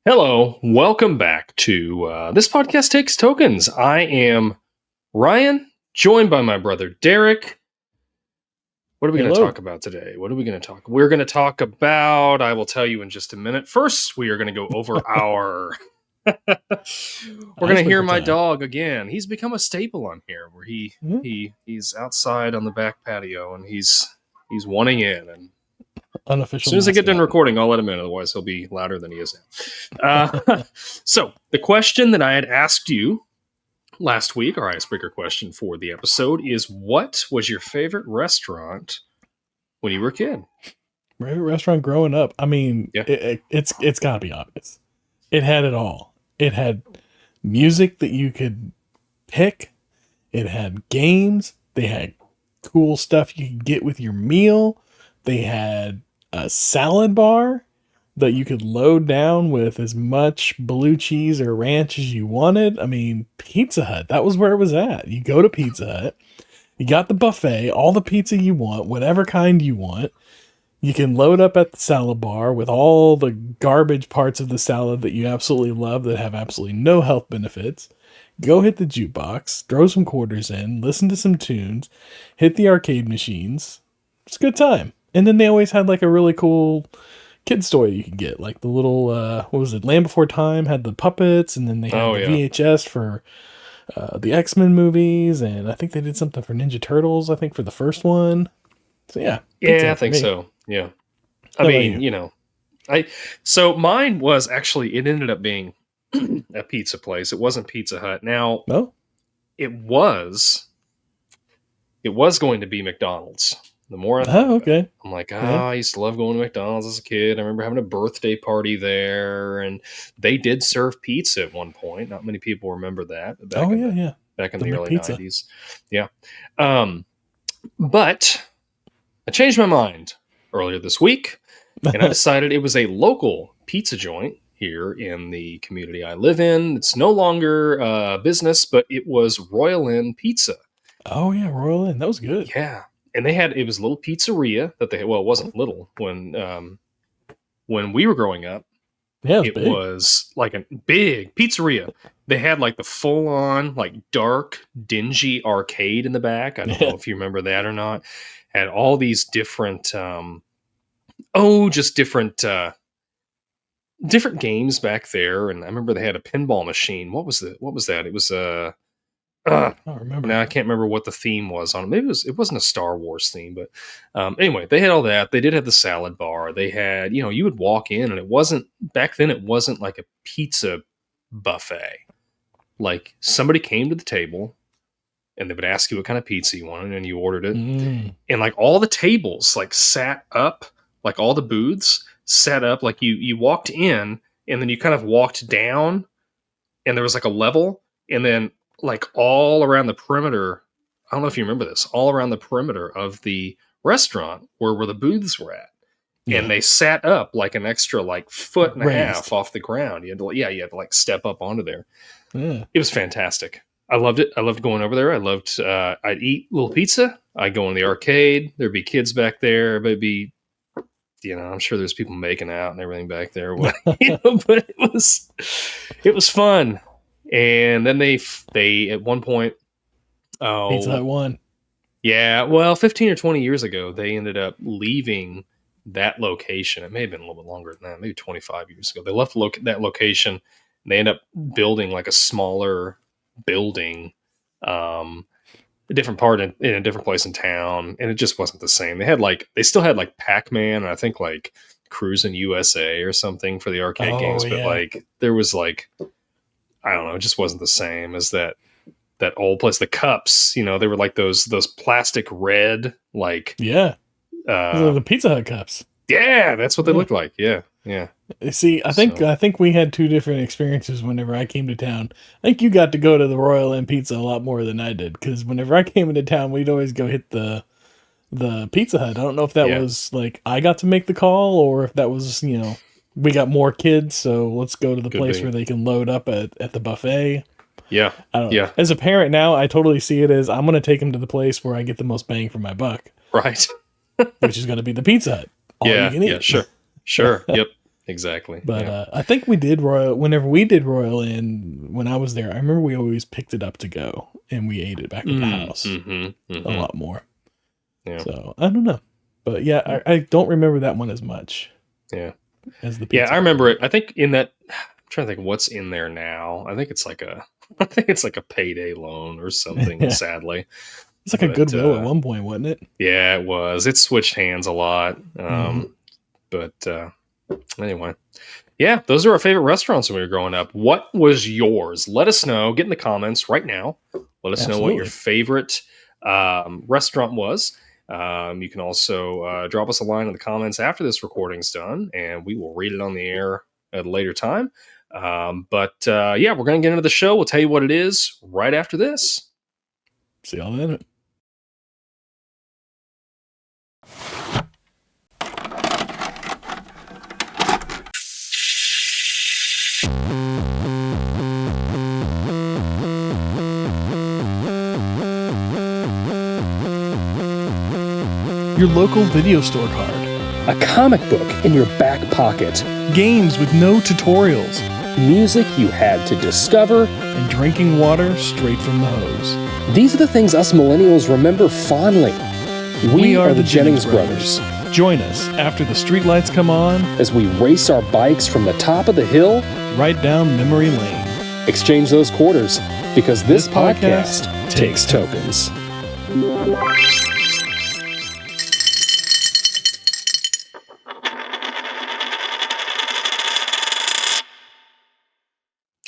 Hello, welcome back to This Podcast Takes Tokens. I am Ryan, joined by my brother Derek. What are we going to Hello. talk about today? What are we going to talk? We're going to talk about, I will tell you in just a minute. First, we are going to go over our... We're going to hear Icebreaker my time. dog again. He's become a staple on here where he's outside on the back patio and he's wanting in, and as Unofficial soon as I get done mascot. recording, I'll let him in. Otherwise, he'll be louder than he is now. So, the question that I had asked you last week, our icebreaker question for the episode, is what was your favorite restaurant when you were a kid? Favorite restaurant growing up. I mean, Yeah. it's got to be obvious. It had it all. It had music that you could pick. It had games. They had cool stuff you could get with your meal. They had a salad bar that you could load down with as much blue cheese or ranch as you wanted. I mean, Pizza Hut, that was where it was at. You go to Pizza Hut, you got the buffet, all the pizza you want, whatever kind you want. You can load up at the salad bar with all the garbage parts of the salad that you absolutely love that have absolutely no health benefits. Go hit the jukebox, throw some quarters in, listen to some tunes, hit the arcade machines. It's a good time. And then they always had like a really cool kids toy you could get, like the little what was it, Land Before Time had the puppets, and then they had the VHS for the X-Men movies, and I think they did something for Ninja Turtles, I think, for the first one. So yeah, I think so. Yeah. I mean, so mine was actually, it ended up being a pizza place. It wasn't Pizza Hut. Now, no, it was going to be McDonald's. The more I thought about it, I'm like, I used to love going to McDonald's as a kid. I remember having a birthday party there, and they did serve pizza at one point. Not many people remember that. Back in the early '90s. Yeah. But I changed my mind earlier this week, and I decided it was a local pizza joint here in the community I live in. It's no longer a business, but it was Royal Inn Pizza. Oh yeah, Royal Inn. That was good. Yeah. And it was a little pizzeria that it wasn't little when we were growing up. Yeah, it was like a big pizzeria. They had like the full on, like dark, dingy arcade in the back. I don't know if you remember that or not. Had all these different, different games back there. And I remember they had a pinball machine. What was that? It was I don't remember. Now I can't remember what the theme was on it. Maybe it wasn't a Star Wars theme, but anyway, they had all that. They did have the salad bar. They had, you would walk in, and it wasn't like a pizza buffet. Like, somebody came to the table and they would ask you what kind of pizza you wanted, and you ordered it. And like all the tables like sat up, like all the booths set up, like you walked in, and then you kind of walked down, and there was like a level, and then like all around the perimeter, I don't know if you remember this, all around the perimeter of the restaurant where the booths were at. Yeah. And they sat up like an extra like foot and a half off the ground. You had to like step up onto there. Yeah. It was fantastic. I loved it. I loved going over there. I'd eat a little pizza. I'd go in the arcade. There'd be kids back there. Everybody'd be, I'm sure there's people making out and everything back there. But it was fun. And then they at one point, Pizza Hut won. Yeah, well, 15 or 20 years ago, they ended up leaving that location. It may have been a little bit longer than that, maybe 25 years ago. They left that location, and they ended up building like a smaller building, a different part in a different place in town, and it just wasn't the same. They still had like Pac-Man, and I think like Cruisin' USA or something for the arcade games, but like there was like, I don't know, it just wasn't the same as that old place. The cups, they were like those plastic red, like the Pizza Hut cups. Yeah, that's what they looked like. Yeah. See, I think we had two different experiences whenever I came to town. I think you got to go to the Royal Inn Pizza a lot more than I did, because whenever I came into town, we'd always go hit the Pizza Hut. I don't know if that was like I got to make the call, or if that was we got more kids, so let's go to the place where they can load up at the buffet. Yeah. I don't know. As a parent now, I totally see it as I'm going to take them to the place where I get the most bang for my buck. Right. Which is going to be the Pizza Hut. All you can eat. Yeah, sure. Yep. exactly. But Yeah. I think we did Royal, whenever we did Royal Inn, when I was there, I remember we always picked it up to go and we ate it back at the house a lot more. Yeah. So I don't know. But yeah, I don't remember that one as much Yeah. as the Yeah, pizza. I remember it. I think in that, I'm trying to think what's in there now. I think it's like a, I think it's like a payday loan or something, Yeah. sadly. It's like a But Goodwill at one point, wasn't it? yeah, it was. It switched hands a lot. Mhm. But anyway, yeah, those are our favorite restaurants when we were growing up. What was yours? Let us know. Get in the comments right now. Let us know what your Absolutely. favorite restaurant was. You can also drop us a line in the comments after this recording's done, and we will read it on the air at a later time. But yeah, we're going to get into the show. We'll tell you what it is right after this. See y'all in it. Your local video store card. A comic book in your back pocket. Games with no tutorials. Music you had to discover. And drinking water straight from the hose. These are the things us millennials remember fondly. We are the Jennings brothers. Join us after the streetlights come on as we race our bikes from the top of the hill right down memory lane. Exchange those quarters because this podcast takes tokens.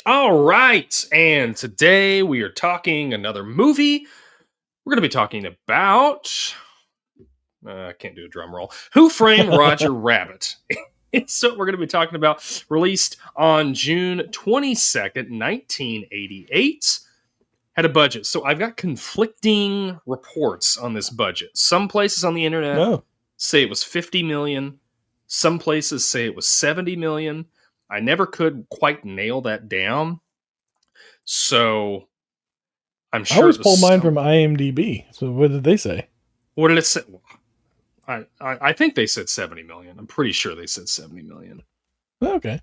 All right, and today we are talking another movie. We're going to be talking about, I can't do a drum roll, Who Framed Roger Rabbit. It's what we're going to be talking about, released on June 22nd, 1988. Had a budget. So I've got conflicting reports on this budget. Some places on the internet say it was 50 million. Some places say it was 70 million. I never could quite nail that down. So I'm sure I always pull mine from IMDb. So what did they say? What did it say? I think they said 70 million. I'm pretty sure they said 70 million. Okay.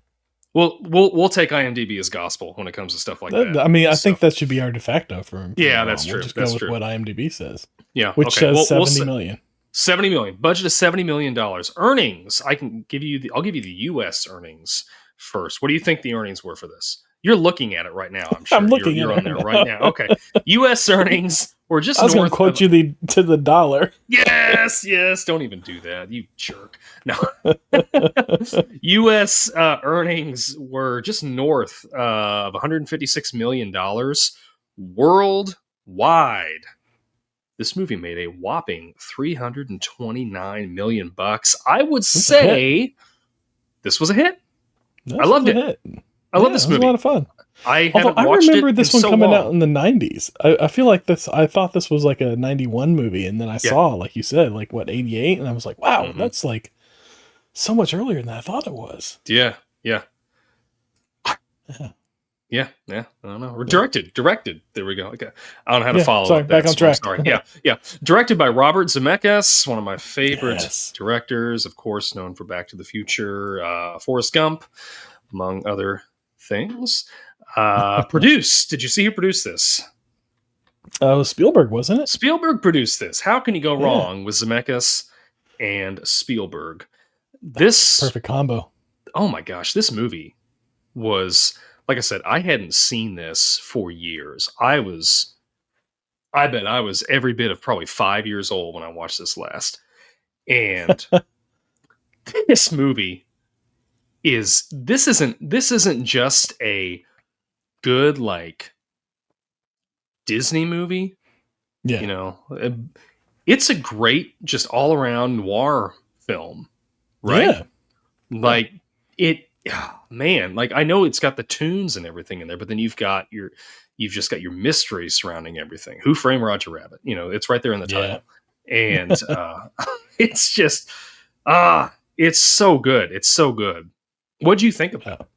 Well, we'll take IMDb as gospel when it comes to stuff like that. I mean, I think that should be our de facto for yeah, that's true. We'll just that's go with true. what IMDb says. Yeah, which says 70 million. 70 million. Budget of $70 million. Earnings. I'll give you the US earnings first. What do you think the earnings were for this? You're looking at it right now. I'm sure I'm looking you're at on it there right now. Okay. US earnings were just I was going to quote you to the dollar. Yes. Don't even do that. You jerk. No. US earnings were just north of $156 million worldwide. This movie made a whopping $329 million. I would say this was a hit. I loved it. I love this movie. It was a lot of fun. I remember this one coming out in the 90s. I feel like I thought this was like a 91 movie, and then I saw, like you said, like what, 88, and I was like, wow, that's like so much earlier than I thought it was. Yeah. I don't know. We're directed. There we go. Okay. I don't know how to follow. Sorry, back on track. Sorry. Yeah. Directed by Robert Zemeckis, one of my favorite directors, of course, known for Back to the Future, Forrest Gump, among other things. Produced. Did you see who produced this? Spielberg, wasn't it? Spielberg produced this. How can you go wrong with Zemeckis and Spielberg? This perfect combo. Oh my gosh, this movie was, like I said, I hadn't seen this for years. I bet I was every bit of probably 5 years old when I watched this last. And this movie this isn't just a good like Disney movie. Yeah. You know, it's a great just all around noir film, right? Yeah. Like man, like I know it's got the tunes and everything in there, but then you've just got your mystery surrounding everything. Who Framed Roger Rabbit? You know, it's right there in the title. And it's just it's so good. It's so good. What'd you think about it?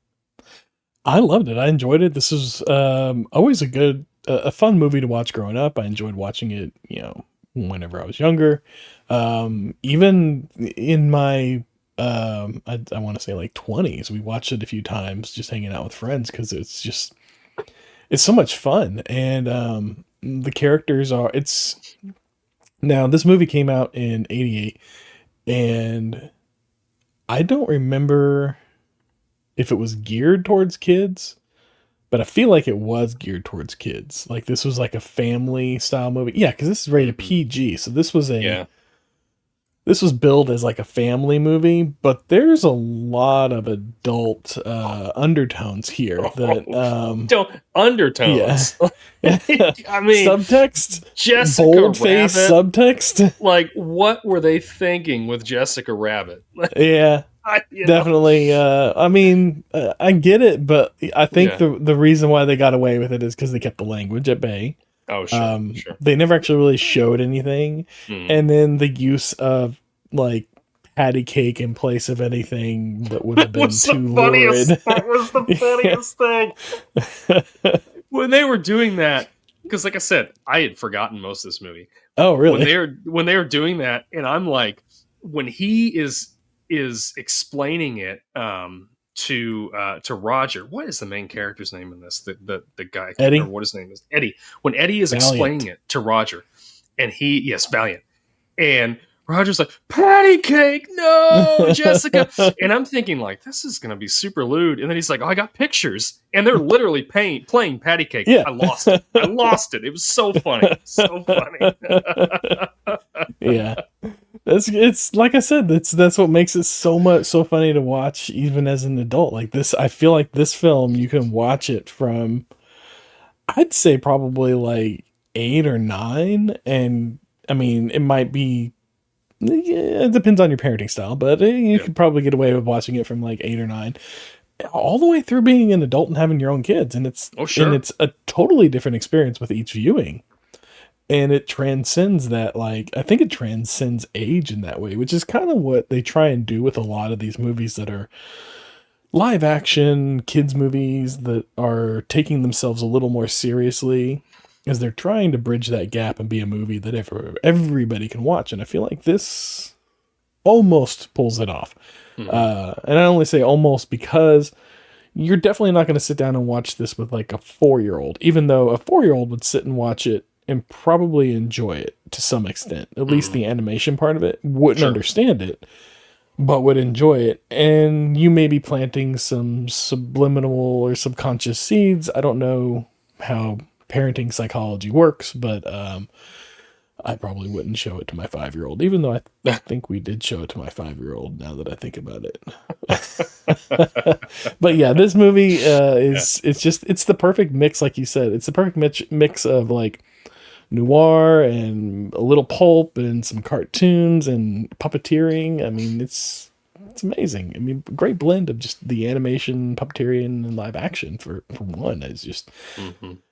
I loved it. I enjoyed it. This is always a fun movie to watch growing up. I enjoyed watching it, you know, whenever I was younger. Even in my I want to say like 20s. We watched it a few times just hanging out with friends because it's so much fun. And the characters are, it's now this movie came out in 88, and I don't remember if it was geared towards kids, but I feel like it was geared towards kids. Like this was like a family style movie. Yeah, because this is rated PG. So Yeah. this was billed as like a family movie, but there's a lot of adult undertones here that Don't yeah. undertones. I mean, Subtext, Jessica bold-faced Rabbit. subtext. Like, what were they thinking with Jessica Rabbit? Yeah. You know? Definitely. I mean, I get it, but I think Yeah. the reason why they got away with it is because they kept the language at bay. Oh, sure, sure. They never actually really showed anything, Mhm. and then the use of like patty cake in place of anything that would have been too lurid. That was the funniest thing. When they were doing that, because like I said, I had forgotten most of this movie. Oh, really? When they were doing that, and I'm like, when he is explaining it to Roger. What is the main character's name in this? The guy, I can't Eddie? remember what his name is. Eddie. When Eddie is Valiant. explaining it to Roger, and Valiant, and Roger's like, patty cake, no, Jessica. And I'm thinking, like, this is going to be super lewd. And then he's like, oh, I got pictures. And they're literally playing patty cake. Yeah. I lost it. It was so funny. So funny. Yeah. It's like I said, that's what makes it so funny to watch even as an adult. Like this, I feel like this film, you can watch it from, I'd say probably like 8 or 9. And I mean, it might be, yeah, it depends on your parenting style, but you could probably get away with watching it from like 8 or 9 all the way through being an adult and having your own kids. And it's a totally different experience with each viewing. And it transcends that, like, I think it transcends age in that way, which is kind of what they try and do with a lot of these movies that are live action kids movies that are taking themselves a little more seriously, as they're trying to bridge that gap and be a movie that everybody can watch. And I feel like this almost pulls it off. And I only say almost because you're definitely not going to sit down and watch this with like a 4-year-old, even though a 4-year-old would sit and watch it and probably enjoy it to some extent. At least the animation part of it. Wouldn't understand it, but would enjoy it. And you may be planting some subliminal or subconscious seeds. I don't know how parenting psychology works, but I probably wouldn't show it to my 5-year-old, even though I think we did show it to my 5-year-old now that I think about it. But yeah, this movie it's the perfect mix, like you said. It's the perfect mix of like noir and a little pulp and some cartoons and puppeteering. I mean, it's amazing. I mean, great blend of just the animation, puppeteering, and live action for one. It's just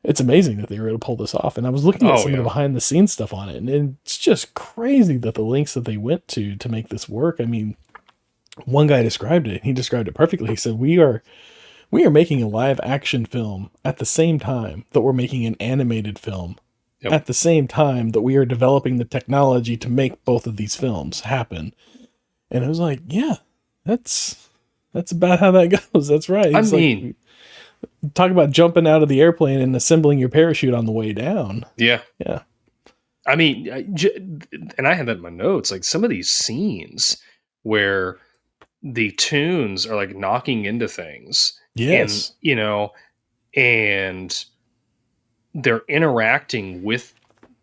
it's amazing that they were able to pull this off. And I was looking at some of the behind the scenes stuff on it, and it's just crazy that the lengths that they went to make this work. I mean, one guy described it. He described it perfectly. He said, we are making a live action film at the same time that we're making an animated film. Yep. At the same time that we are developing the technology to make both of these films happen. And I was like, yeah, that's about how that goes. That's right. It's like, talk about jumping out of the airplane and assembling your parachute on the way down. Yeah. Yeah. I mean, and I had that in my notes, like some of these scenes where the Toons are like knocking into things. Yes. And, and they're interacting with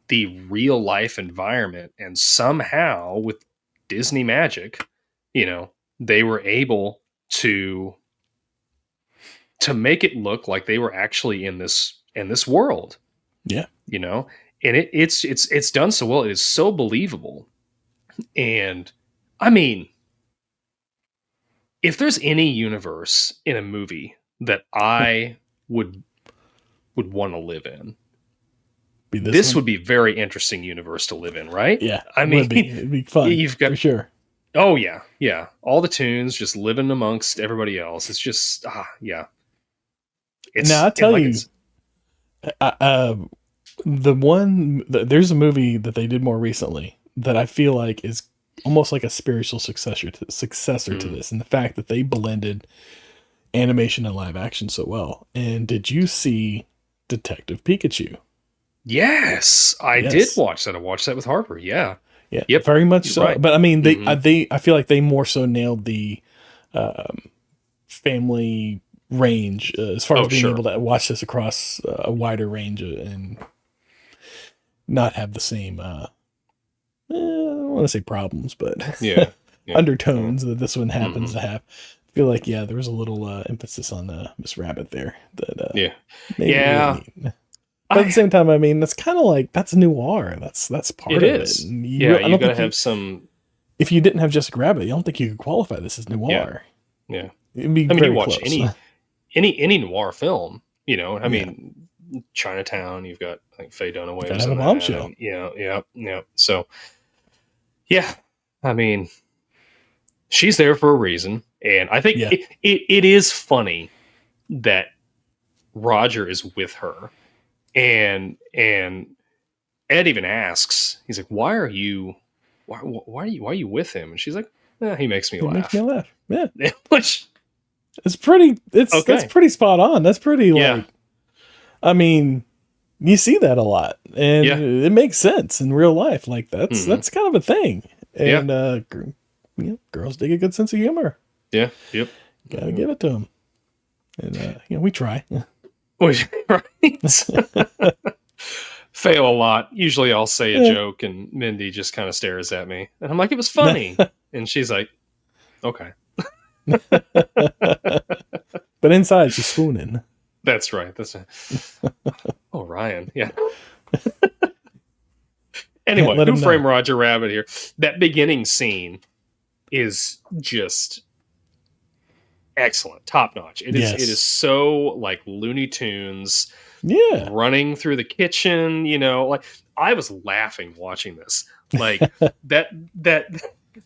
the real life environment, and somehow with Disney magic, they were able to make it look like they were actually in this world. Yeah. And it's done so well. It is so believable. And I mean, if there's any universe in a movie that I would want to live in, this would be a very interesting universe to live in, right? Yeah. I mean, it'd be fun. You've got for sure. Oh yeah. Yeah. All the Toons just living amongst everybody else. It's just, yeah. Now I'll tell you, there's a movie that they did more recently that I feel like is almost like a spiritual successor to this, and the fact that they blended animation and live action so well. And did you see Detective Pikachu? Yes, I did Yes. watch that. I watched that with Harper. Yeah. Yeah, Yep. very much You're so. right. But I mean, Mhm. I feel like they more so nailed the family range as far as Oh, being sure. able to watch this across a wider range and not have the same, I don't want to say problems, but Yeah. Yeah. undertones that this one happens Mhm. to have. I feel like, yeah, there was a little emphasis on Miss Rabbit there that Yeah. maybe we didn't Yeah. need. But at the I same time, I mean, that's kind of like, that's noir. That's It part of it. is. And Yeah, I you don't gotta think have some. if you didn't have Jessica Rabbit, I don't think you could qualify this as Yeah. noir. Yeah. It'd be I mean, you very watch close. any noir film, I Yeah. mean, Chinatown, you've got, I think Faye Dunaway Gotta was have in a that, bombshell. and yeah. So, yeah, I mean, she's there for a reason, and I think Yeah. it is funny that Roger is with her, and Ed even asks, he's like, "Why are you why are you with him?" And she's like, "He makes me It makes me laugh." laugh. Yeah. Which, It's pretty, that's okay, pretty spot on. That's pretty yeah, like, I mean, you see that a lot and yeah, it makes sense in real life. Like hmm, that's kind of a thing. yeah, And, girls dig a good sense of humor. yeah, yep. Gotta give it to them. And, we try. Which, right? Fail a lot. Usually I'll say a Yeah. joke and Mindy just kind of stares at me. And I'm like, it was funny. And she's like, okay. But inside she's swooning. That's right. Oh, Ryan. Yeah. Anyway, Let Who him know. Framed Roger Rabbit here? That beginning scene is just excellent. Top notch. It Yes. is so like Looney Tunes. Yeah. Running through the kitchen, like I was laughing watching this. Like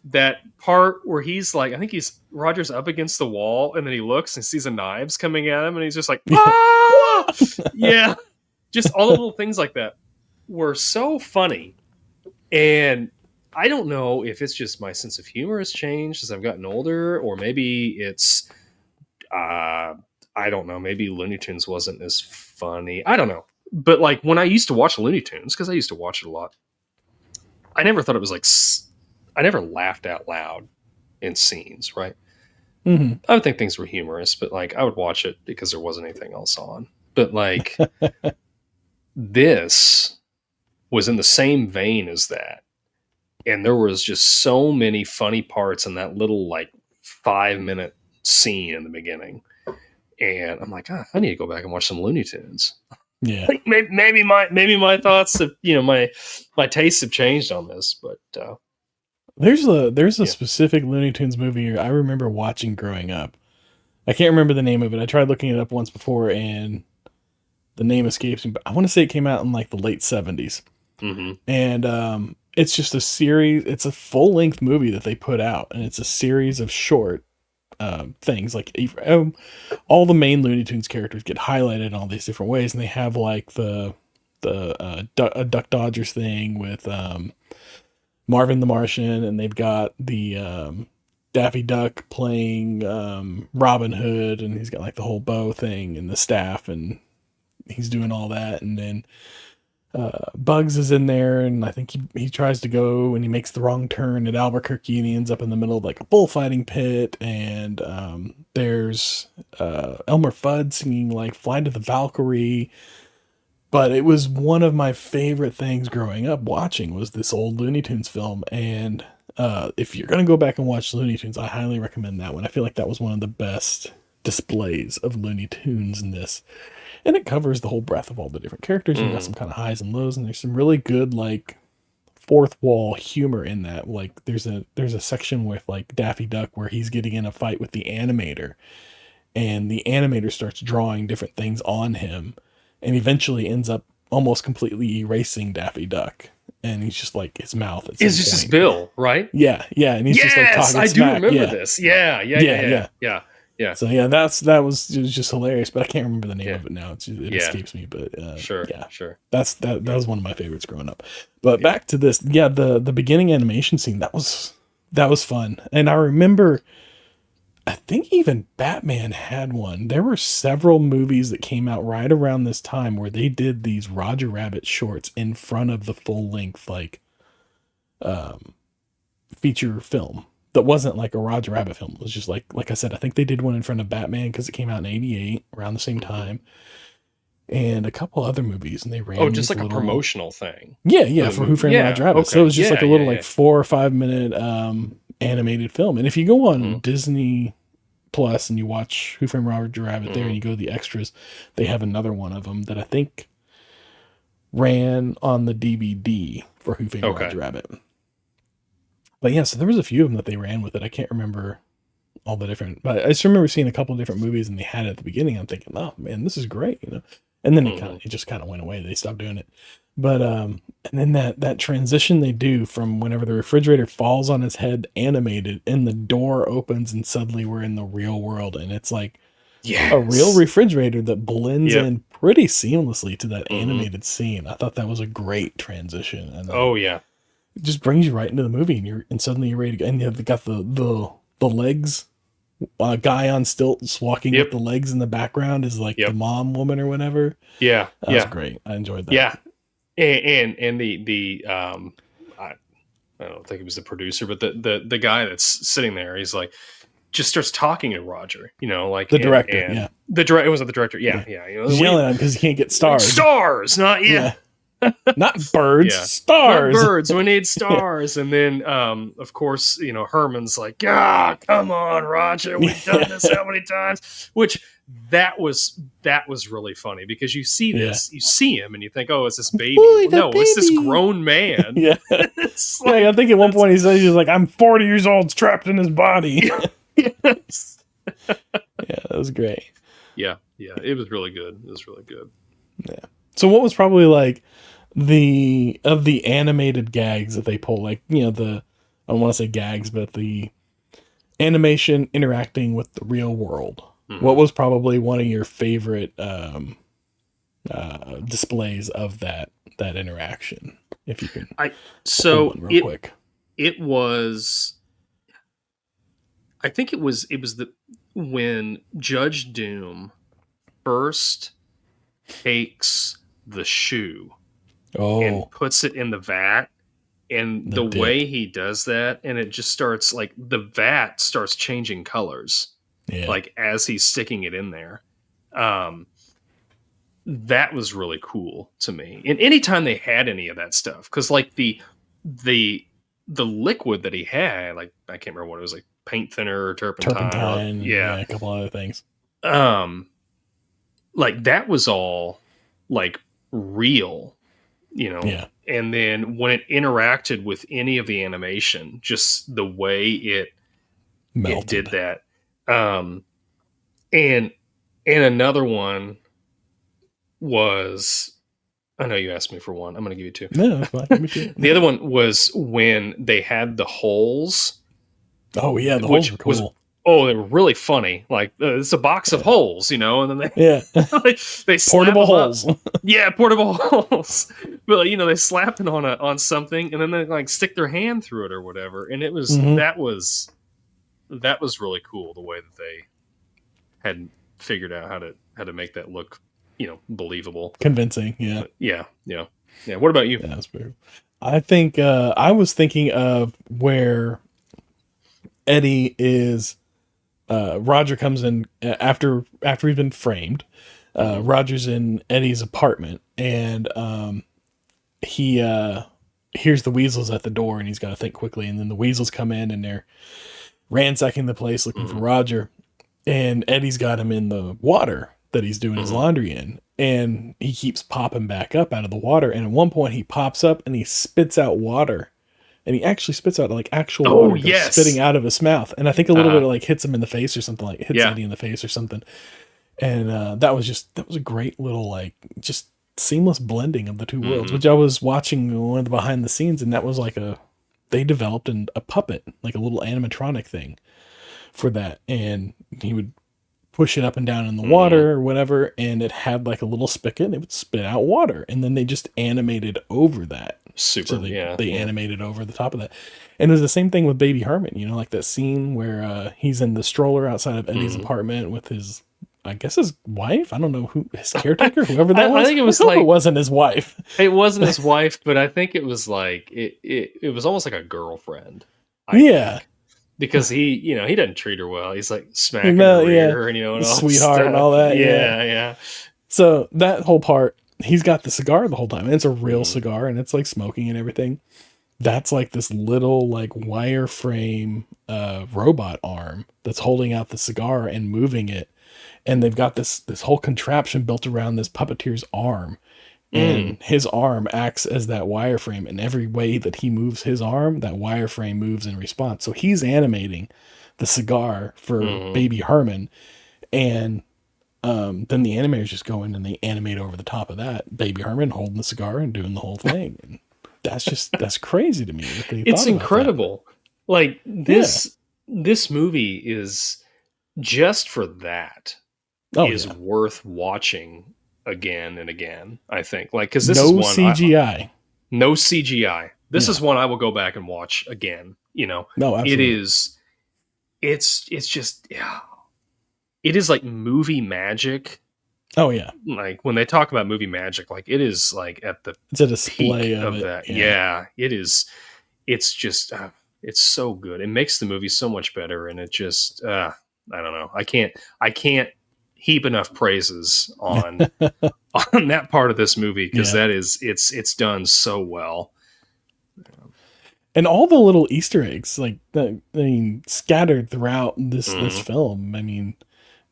that part where he's like, I think Roger's up against the wall and then he looks and sees the knives coming at him and he's just like, ah! Yeah. Just all the little things like that were so funny. And I don't know if it's just my sense of humor has changed as I've gotten older, or maybe it's I don't know. Maybe Looney Tunes wasn't as funny. I don't know. But like when I used to watch Looney Tunes, because I used to watch it a lot, I never thought it was like, I never laughed out loud in scenes, right? Mm-hmm. I would think things were humorous, but like I would watch it because there wasn't anything else on. But like this was in the same vein as that. And there was just so many funny parts in that little like 5-minute scene in the beginning. And I'm like, I need to go back and watch some Looney Tunes. Yeah. Like maybe my thoughts of my tastes have changed on this, but There's a Yeah. specific Looney Tunes movie I remember watching growing up. I can't remember the name of it. I tried looking it up once before and the name escapes me, but I want to say it came out in like the late 70s. mm-hmm. And it's just a series. It's a full length movie that they put out, and it's a series of short things. Like all the main Looney Tunes characters get highlighted in all these different ways, and they have like a Duck Dodgers thing with Marvin the Martian, and they've got the Daffy Duck playing Robin Hood, and he's got like the whole bow thing and the staff, and he's doing all that, and then Bugs is in there, and I think he tries to go and he makes the wrong turn at Albuquerque, and he ends up in the middle of like a bullfighting pit, and there's Elmer Fudd singing like Fly to the Valkyrie. But it was one of my favorite things growing up watching was this old Looney Tunes film, and if you're going to go back and watch Looney Tunes, I highly recommend that one. I feel like that was one of the best displays of Looney Tunes in this. And it covers the whole breadth of all the different characters. And you got some kind of highs and lows, and there's some really good like fourth wall humor in that. Like there's a section with like Daffy Duck where he's getting in a fight with the animator, and the animator starts drawing different things on him, and eventually ends up almost completely erasing Daffy Duck. And he's just like his mouth. It's just his bill, right? Yeah, and he's just like talking I smack. do remember this. Yeah. So yeah, it was just hilarious, but I can't remember the name of it now. It escapes me, but Sure. that was one of my favorites growing up. But back to this, the beginning animation scene, that was That was fun. And I remember, I think even Batman had one. There were several movies that came out right around this time where they did these Roger Rabbit shorts in front of the full length, like, feature film that wasn't like a Roger Rabbit film. It was just like I said, I think they did one in front of Batman because it came out in '88 around the same time, and a couple other movies, and they ran. Oh, just like a little, promotional thing. Yeah, for Who Framed Roger Rabbit. Okay. So it was just like a little like 4 or 5 minute animated film. And if you go on Disney Plus and you watch Who Framed Roger Rabbit there, and you go to the extras, they have another one of them that I think ran on the DVD for Who Framed Roger Rabbit. But yeah, so there was a few of them that they ran with it. I can't remember all the different, but I just remember seeing a couple of different movies, and they had it at the beginning. I'm thinking, oh man, this is great, you know. And then it just kind of went away. They stopped doing it. But and then that transition they do from whenever the refrigerator falls on his head, animated, and the door opens, and suddenly we're in the real world, and it's like a real refrigerator that blends in pretty seamlessly to that animated scene. I thought that was a great transition. And it just brings you right into the movie, and suddenly you're ready to go. And you've got the legs, guy on stilts walking with the legs in the background is like the mom woman or whatever. That was great. I enjoyed that. Yeah, and the I don't think it was the producer, but the guy that's sitting there, he's like, just starts talking to Roger, you know, like the director. It was the director. You know, he's yelling at him because he can't get stars. Stars, not not birds, stars. Not birds. We need stars. And then, of course, you know, Herman's like, come on, Roger. We've done this how many times? Which that was really funny because you see this, you see him, and you think, oh, it's this baby. No, it's this grown man. I think at one point he says he's like, I'm 40 years old, trapped in his body. Yes. That was great. Yeah, it was really good. Yeah. So what was probably like the animated gags that they pull, like, you know, I don't want to say gags, but the animation interacting with the real world. What was probably one of your favorite displays of that interaction? If you can, quick. It was. I think it was when Judge Doom first takes the shoe and puts it in the vat, and the way he does that, and it just starts like the vat starts changing colors like as he's sticking it in there. That was really cool to me. And anytime they had any of that stuff, because like the liquid that he had, like I can't remember what it was, like paint thinner or turpentine, a couple other things. Like that was all like real, you know. And then when it interacted with any of the animation, just the way it did that. And another one was, I know you asked me for one. I'm going to give you two. No, that's fine. Give me two. The other one was when they had the holes. Oh yeah, the holes were cool. They were really funny. Like it's a box of holes, you know, and then they portable holes. Portable holes. But you know, they slapped it on something, and then they like stick their hand through it or whatever. And it was that was really cool, the way that they had figured out how to make that look, you know, believable, convincing. Yeah. What about you? That's weird. I think I was thinking of where Eddie is. Roger comes in after he's been framed. Roger's in Eddie's apartment, and he hears the weasels at the door, and he's got to think quickly. And then the weasels come in, and they're ransacking the place looking for Roger. And Eddie's got him in the water that he's doing his laundry in, and he keeps popping back up out of the water. And at one point, he pops up and he spits out water. And he actually spits out like actual water spitting out of his mouth. And I think a little bit like hits him in the face or something, like hits Eddie in the face or something. And that was a great little, like, just seamless blending of the two worlds, which I was watching one of the behind the scenes, and that was like they developed a puppet, like a little animatronic thing for that. And he would push it up and down in the water or whatever, and it had like a little spigot, and it would spit out water. And then they just animated over that. super. So Yeah, they yeah. animated over the top of that. And it was the same thing with Baby Herman, you know, like that scene where he's in the stroller outside of Eddie's Mhm. apartment with his, I guess his wife. I don't know who, his caretaker, whoever that I was. think it I was hope it like wasn't his wife. it wasn't his wife, but I think it was like it was almost like a girlfriend. I Yeah. think because he doesn't treat her well. He's like smacking her No, yeah. rear and and all that Sweetheart and all stuff. that. Yeah. Yeah, yeah. So that whole part, he's got the cigar the whole time. And it's a real Mhm. cigar and it's like smoking and everything. That's like this little like wireframe robot arm that's holding out the cigar and moving it. And they've got this whole contraption built around this puppeteer's arm. Mm. And his arm acts as that wireframe. And every way that he moves his arm, that wireframe moves in response. So he's animating the cigar for Mhm. Baby Herman. And then the animators just go in and they animate over the top of that Baby Herman holding the cigar and doing the whole thing. And that's crazy to me that they It's thought about that. incredible. Like Yeah. this movie is just for that Oh is yeah. worth watching again and again, I think. Like cuz this is No one I CGI. no CGI. This Yeah. is one I will go back and watch again, you know. No, It absolutely. is it's just yeah. It is like movie magic. Oh yeah. Like when they talk about movie magic, like it is like at the It's a display peak of of it. that. Yeah. Yeah, it is. It's just it's so good. It makes the movie so much better, and it just I don't know. I can't heap enough praises on on that part of this movie because Yeah. that is it's done so well. And all the little Easter eggs, like scattered throughout this Mhm. film. I mean,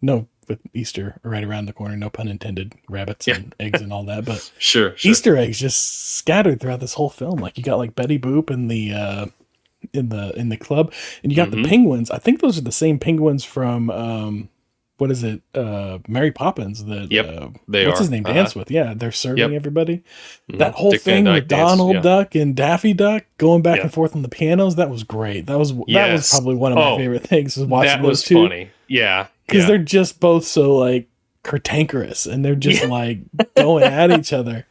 no, with Easter right around the corner, no pun intended, rabbits Yeah, and eggs and all that, but sure, sure. Easter eggs just scattered throughout this whole film. Like you got like Betty Boop in the club, and you got the Hmm. penguins. I think those are the same penguins from what is it? Mary Poppins that Yep, they what's his are. name Uh huh. dance with. Yeah, they're serving Yep. everybody. Hmm. That whole Dick Van thing Dyke with dance. Donald Yeah, Duck and Daffy Duck going back yeah. and forth on the pianos, that was great. That was Yes. probably one of my Oh, favorite things was watching that those was two funny. Yeah, because yeah, they're just both so like cantankerous and they're just yeah, like going at each other.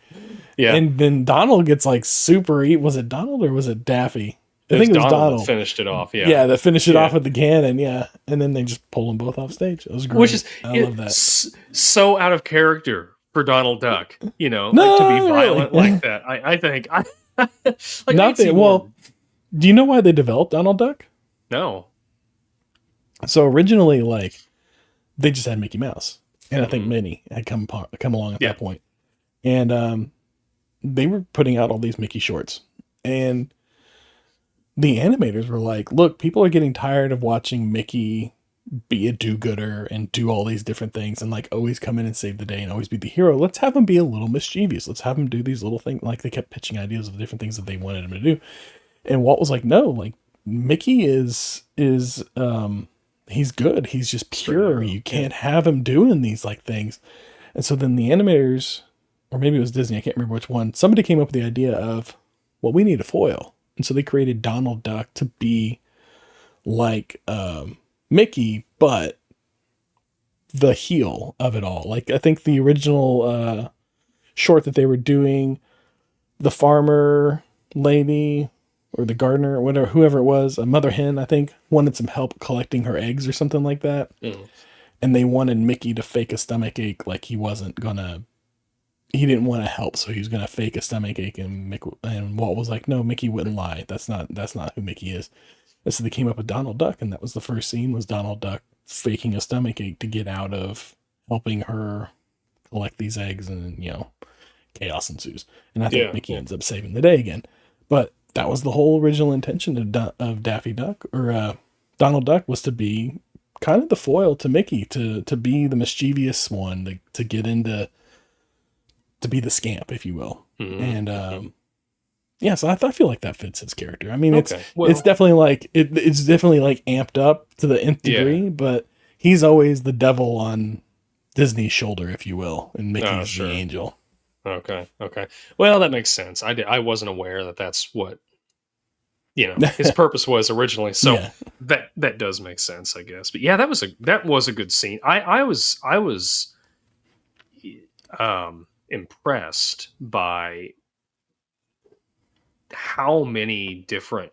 yeah. And then Donald gets like super eat. Was it Donald or was it Daffy? I It was think it was Donald that Donald. finished it off. Yeah, Yeah, that finish it off yeah. with the cannon. Yeah, and then they just pull them both off stage. It was Which great. is I love that. so out of character for Donald Duck. Like to be No, really. violent like that. I think I like I Not could see that. more. Well, do you know why they developed Donald Duck? No. So originally, like they just had Mickey Mouse, and I think Hmm. Minnie had come along at Yeah. that point, and they were putting out all these Mickey shorts, and the animators were like, "Look, people are getting tired of watching Mickey be a do-gooder and do all these different things and like always come in and save the day and always be the hero. Let's have him be a little mischievous. Let's have him do these little things." Like they kept pitching ideas of different things that they wanted him to do. And Walt was like, "No, like Mickey is he's good. He's just pure. Superhero. You Yeah. can't have him doing these like things." And so then the animators, or maybe it was Disney, I can't remember which one, somebody came up with the idea of, well, we need a foil. And so they created Donald Duck to be like Mickey, but the heel of it all. Like I think the original short that they were doing, the farmer lady or the gardener or whatever, whoever it was, a mother hen, I think, wanted some help collecting her eggs or something like that. Mhm. And they wanted Mickey to fake a stomach ache, like he didn't want to help, so he was gonna fake a stomach ache, and Walt was like, "No, Mickey wouldn't lie. That's not who Mickey is." And so they came up with Donald Duck, and that was the first scene was Donald Duck faking a stomach ache to get out of helping her collect these eggs, and chaos ensues. And I think Yeah. Mickey Yeah. ends up saving the day again. But that was the whole original intention of Daffy Duck or Donald Duck was to be kind of the foil to Mickey, to be the mischievous one, to get into to be the scamp, if you will. Mhm. And Mhm. yeah, so I feel like that fits his character. I mean, it's Okay. it's Well, definitely like it's definitely like amped up to the nth yeah. degree, but he's always the devil on Disney's shoulder, if you will, and Oh, Mickey's the sure. angel. Okay. Okay. Well, that makes sense. I wasn't aware that that's what his purpose was originally. So Yeah. that does make sense, I guess. But yeah, that was a good scene. I was impressed by how many different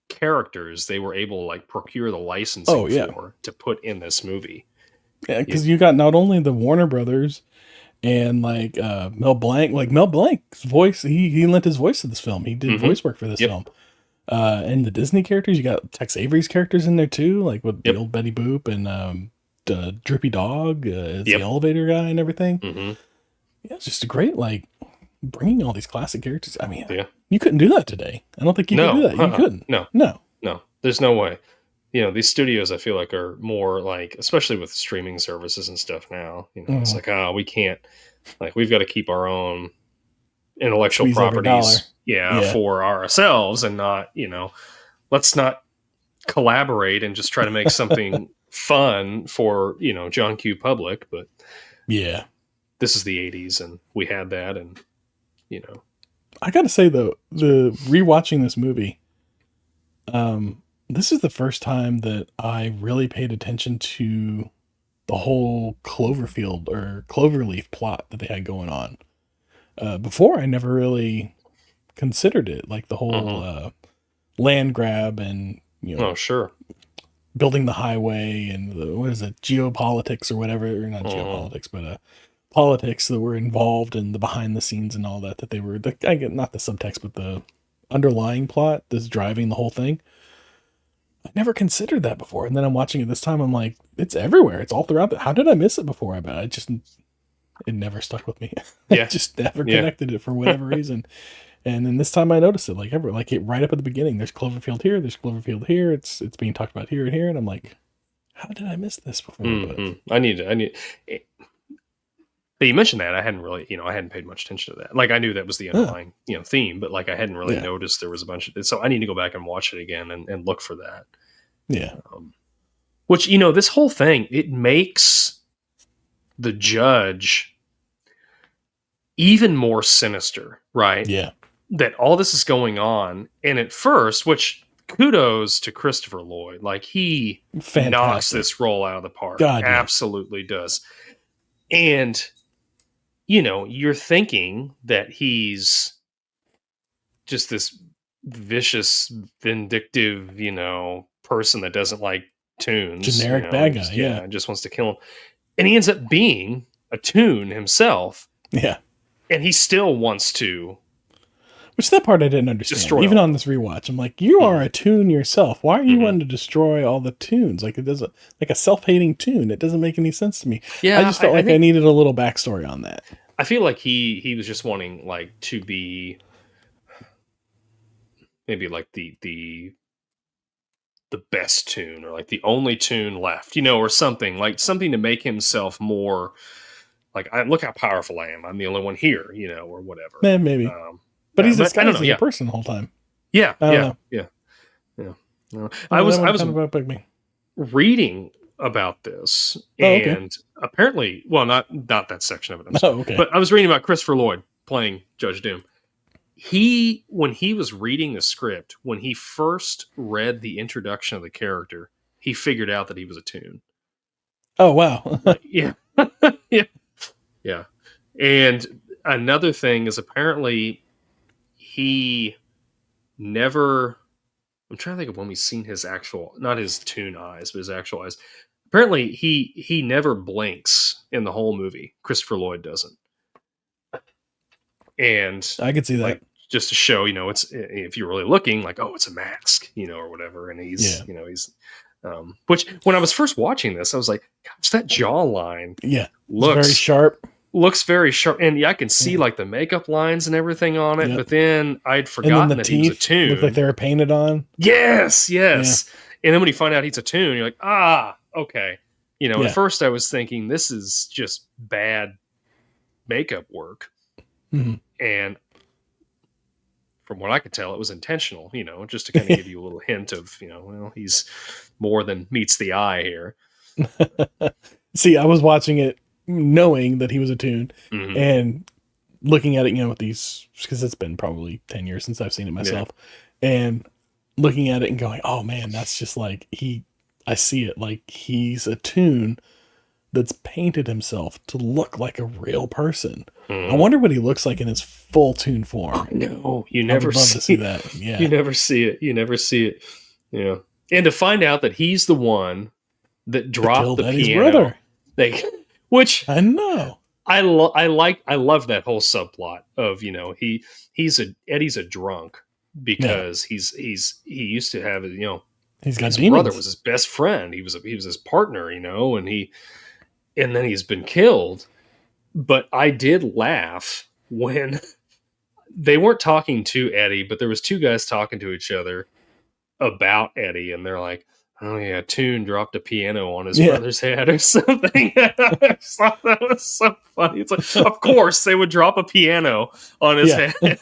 characters they were able to like procure the licensing Oh yeah, for to put in this movie. yeah. Because you got not only the Warner Brothers and like Mel Blanc, like Mel Blanc's voice. He lent his voice to this film. He did voice work for this film. And the Disney characters, you got Tex Avery's characters in there too, like with the old Betty Boop and the Drippy Dog is the elevator guy and everything. Yeah, it's just a great, like, bringing all these classic characters. I mean, you couldn't do that today. I don't think you could do that. You couldn't. No. There's no way. You know, these studios, I feel like, are more like, especially with streaming services and stuff now, you know, it's like, we can't, like, we've got to keep our own intellectual Squeeze every properties for ourselves and not, you know, let's not collaborate and just try to make something fun for, you know, John Q. Public. But this is the 80s and we had that. And, you know, I gotta say though, the rewatching this movie, this is the first time that I really paid attention to the whole Cloverfield or Cloverleaf plot that they had going on. Before I never really considered it, like the whole land grab and, you know, building the highway and what is it, geopolitics or whatever, or not geopolitics, but politics that were involved in the behind the scenes and all that they were, I get not the subtext, but the underlying plot that's driving the whole thing. I never considered that before. And then I'm watching it this time. I'm like, it's everywhere. It's all throughout. How did I miss it before? I bet it never stuck with me. I just never connected it for whatever reason. And then this time I noticed it, like right up at the beginning, there's Cloverfield here. There's Cloverfield here. It's being talked about here and here. And I'm like, how did I miss this before? I need but you mentioned that I hadn't really, you know, I hadn't paid much attention to that. Like I knew that was the underlying, you know, theme, but like I hadn't really noticed there was a bunch of it. So I need to go back and watch it again and look for that. Yeah. Which, you know, this whole thing, it makes the judge even more sinister, right? Yeah. That all this is going on. And at first, which kudos to Christopher Lloyd, like he knocks this role out of the park. Absolutely does. And, you know, you're thinking that he's just this vicious, vindictive, you know, person that doesn't like Toons. Generic, you know, bad guy, just wants to kill him. And he ends up being a Toon himself. Yeah. And he still wants to. Which that part I didn't understand. Even on this rewatch, I'm like, you are a Toon yourself. Why are you wanting to destroy all the Toons? Like it doesn't, like a self-hating Toon. It doesn't make any sense to me. Yeah, I just felt like I needed a little backstory on that. I feel like he was just wanting like to be maybe like the best Toon or like the only Toon left, you know, or something to make himself more like, look how powerful I am. I'm the only one here, you know, or whatever. Maybe. But he's a person the whole time. Yeah. I was reading about this, and apparently, well, not that section of it. But I was reading about Christopher Lloyd playing Judge Doom. When he was reading the script, when he first read the introduction of the character, he figured out that he was a Toon. Oh wow! Yeah. And another thing is apparently he never. I'm trying to think of when we've seen his actual, not his Toon eyes, but his actual eyes. Apparently, he never blinks in the whole movie. Christopher Lloyd doesn't, and I could see that. Like, just to show, you know, it's if you're really looking, like, oh, it's a mask, you know, or whatever. And he's, you know, he's, which when I was first watching this, I was like, gosh, that jawline, looks very sharp, and I can see like the makeup lines and everything on it. But then I'd forgotten that he was a Toon. Look like they were painted on. Yes. Yeah. And then when you find out he's a Toon, you're like, okay. You know, at first I was thinking this is just bad makeup work, and from what I could tell, it was intentional, you know, just to kind of give you a little hint of, you know, well, he's more than meets the eye here. See, I was watching it knowing that he was a Toon and looking at it, you know, with these, because it's been probably 10 years since I've seen it myself, and looking at it and going, oh man, that's just like I see it like he's a Toon that's painted himself to look like a real person. I Mhm. wonder what he looks like in his full Toon form. No, you I never would love to see see that. you Yeah. never see it. You never see it. Yeah. And to find out that he's the one that That dropped killed the Eddie's piano, brother. like, which I know. I love that whole subplot of, Eddie's a drunk Yeah. because he used to have, He's got his brother was demons. his best friend. He was his partner, and then he's been killed. But I did laugh when they weren't talking to Eddie, but there was two guys talking to each other about Eddie, and they're like, "Oh yeah, Toon dropped a piano on his Yeah. brother's head or something." I just thought that was so funny. It's like, of course they would drop a piano on his Yeah. head.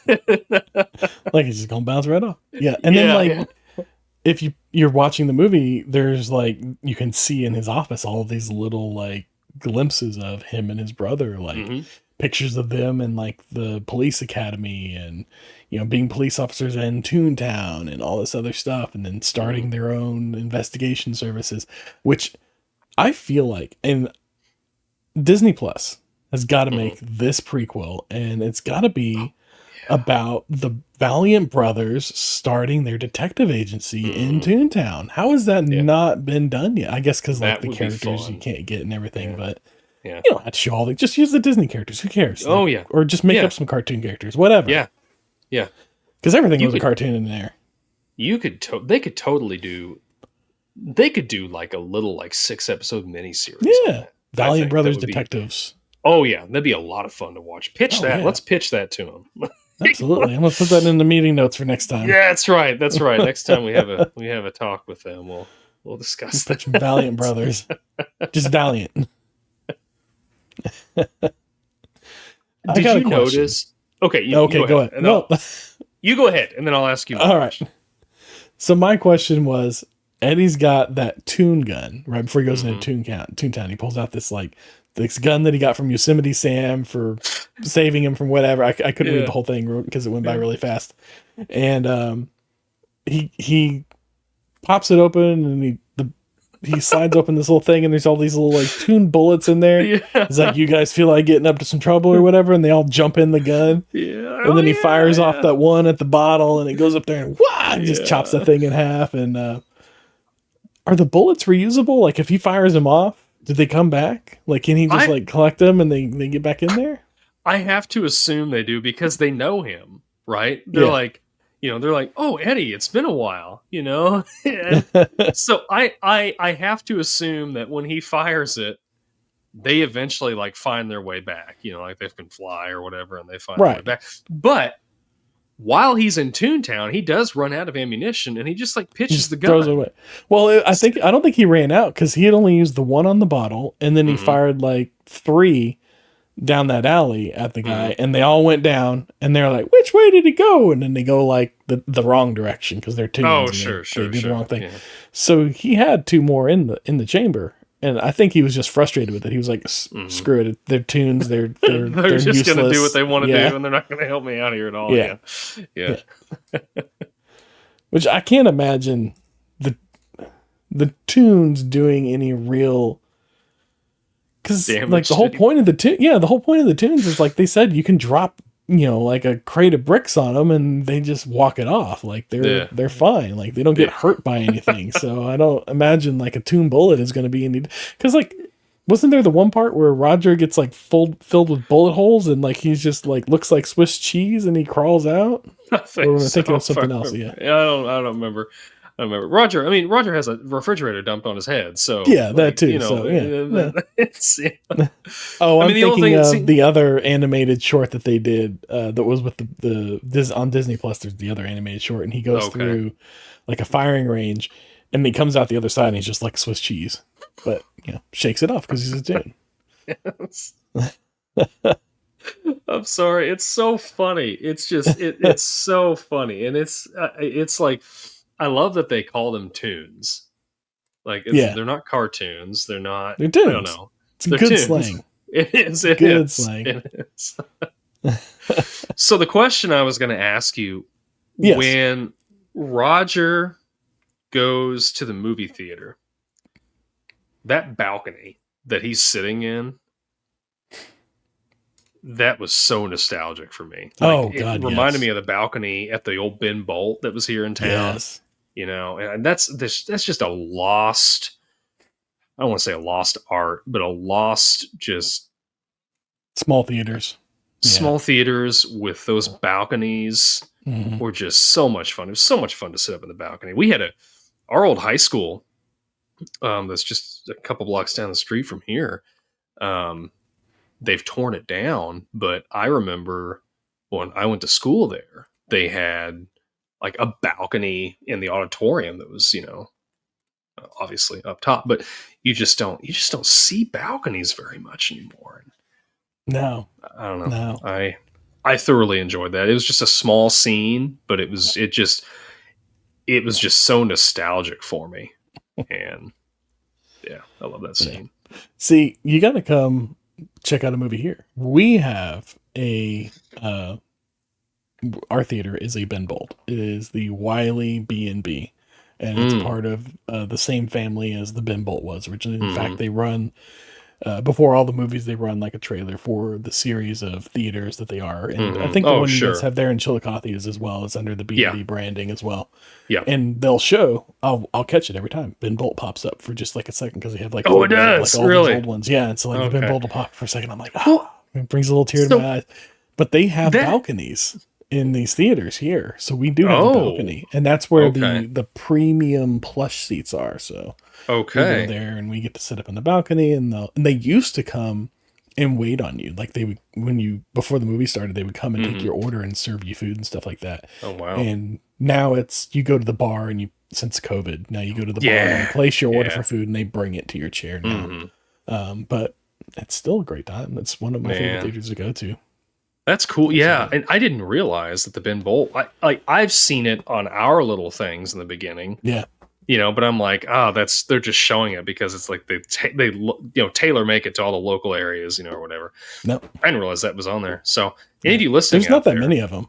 Like he's just gonna bounce right off. Yeah. And then Yeah, like yeah. if you're watching the movie, there's like you can see in his office all these little like glimpses of him and his brother, like Hmm. pictures of them and like the police academy and being police officers in Toontown and all this other stuff, and then starting their own investigation services, which I feel like, and Disney Plus has got to Hmm. make this prequel, and it's got to be about the Valiant brothers starting their detective agency in Hmm. Toontown. How has that Yeah, not been done yet? I guess because like that the would be characters you fun. can't get and everything, Yeah, but yeah. you don't have to show all the, just use the Disney characters. Who cares? Like, Oh yeah, or just make yeah, up some cartoon characters, whatever. yeah, yeah. Because everything You was a could cartoon in there. they could totally do. They could do like a little like 6 episode miniseries on Yeah. that. I Valiant think that Brothers would be. Detectives. Oh yeah, that'd be a lot of fun to watch. Pitch Oh that. yeah. Let's pitch that to him. Absolutely. I'm gonna put that in the meeting notes for next time. Yeah, that's right. That's right. Next time we have a talk with them, we'll discuss Pitch that. Valiant Brothers. Just Valiant. I Did got a you question. notice? Okay, Okay, you go ahead. ahead. And No. you go ahead, and then I'll ask you. All right. So my question was, Eddie's got that Toon gun right before he goes into Toontown. He pulls out this gun that he got from Yosemite Sam for saving him from whatever. I couldn't read Yeah. the whole thing because it went by really fast. And he pops it open and he slides open this little thing and there's all these little like Toon bullets in there. Yeah. It's like, you guys feel like getting up to some trouble or whatever, and they all jump in the gun. Yeah. And then he yeah, fires off yeah. that one at the bottle, and it goes up there and wah, just Yeah. chops the thing in half. And are the bullets reusable? Like if he fires them off, did they come back? Like can he just like collect them and they get back in there? I have to assume they do because they know him, right? They're Yeah. like, oh, Eddie, it's been a while, And so I have to assume that when he fires it, they eventually like find their way back, like they can fly or whatever, and they find their way Right. back. But while he's in Toontown, he does run out of ammunition, and he just like pitches Just the throws it gun. away. Well, I don't think he ran out because he had only used the one on the bottle, and then he Mhm. fired like 3 down that alley at the guy, and they all went down, and they're like, which way did he go? And then they go like the wrong direction because they're Toons. Oh, and sure, they do the wrong thing. Yeah. So he had 2 more in the chamber, and I think he was just frustrated with it. He was like, screw it, they're Toons, they're They're just useless. going to do what they want to Yeah. do, and they're not going to help me out here at all. Yeah. Yeah. Which I can't imagine the Toons doing any real. Because Damage like the whole to point of the Toons is like they said you can drop like a crate of bricks on them and they just walk it off, like they're fine, like they don't get hurt by anything. So I don't imagine like a Toon bullet is going to be any, because like wasn't there the one part where Roger gets like filled with bullet holes and like he's just like looks like Swiss cheese and he crawls out? I think Or am I so, thinking of if something I else? remember. Yeah. I don't remember. Roger has a refrigerator dumped on his head, so Yeah, that too, so, yeah. It's, Oh, I'm the only thinking thing of the other animated short that they did that was with this on Disney Plus. There's the other animated short, and he goes through like a firing range, and he comes out the other side, and he's just like Swiss cheese, but shakes it off because he's a Toon. I'm sorry, it's so funny. It's just it's so funny, and it's like I love that they call them Toons. Like they're not cartoons. They're not. They're Toons. I don't know. It's They're good Toons. slang. It is. It Good is. slang. It is. So the question I was going to ask you, Yes. when Roger goes to the movie theater, that balcony that he's sitting in, that was so nostalgic for me. Oh, It God, reminded yes. me of the balcony at the old Ben Bolt that was here in town. Yes. And that's just a lost. I don't want to say a lost art, but a lost just Small theaters. small theaters with those balconies Mhm. were just so much fun. It was so much fun to sit up in the balcony. We had our old high school, that's just a couple blocks down the street from here. They've torn it down, but I remember when I went to school there, they had like a balcony in the auditorium that was, obviously up top, but you just don't see balconies very much anymore. No. I don't know. No. I thoroughly enjoyed that. It was just a small scene, but it was just so nostalgic for me. And yeah, I love that scene. See, you got to come check out a movie here. We have our theater is a Ben Bolt. It is the Wiley B&B, and it's part of the same family as the Ben Bolt was originally. In fact, they run before all the movies, they run like a trailer for the series of theaters that they are. And I think the one you guys have there in Chillicothe is as well. It's under the B&B branding as well. Yeah. And they'll show, I'll catch it every time. Ben Bolt pops up for just like a second because they have like, it does, like all really? these old ones. Yeah. And so like Ben Bolt will pop for a second. I'm like, it brings a little tear to my eyes. But they have balconies in these theaters here. So we do have a balcony. And that's where the premium plush seats are. So we go there and we get to sit up in the balcony, and they used to come and wait on you. Like they would, before the movie started, they would come and take your order and serve you food and stuff like that. Oh, wow. And now it's, you go to the bar and since COVID, now you go to the bar and you place your order for food and they bring it to your chair now. But it's still a great time. It's one of my favorite theaters to go to. That's cool. Yeah. And I didn't realize that the Ben Bolt, I've seen it on our little things in the beginning. Yeah. But I'm like, they're just showing it because it's like they tailor make it to all the local areas, or whatever. No, I didn't realize that was on there. So any of you listening, there's not that many of them.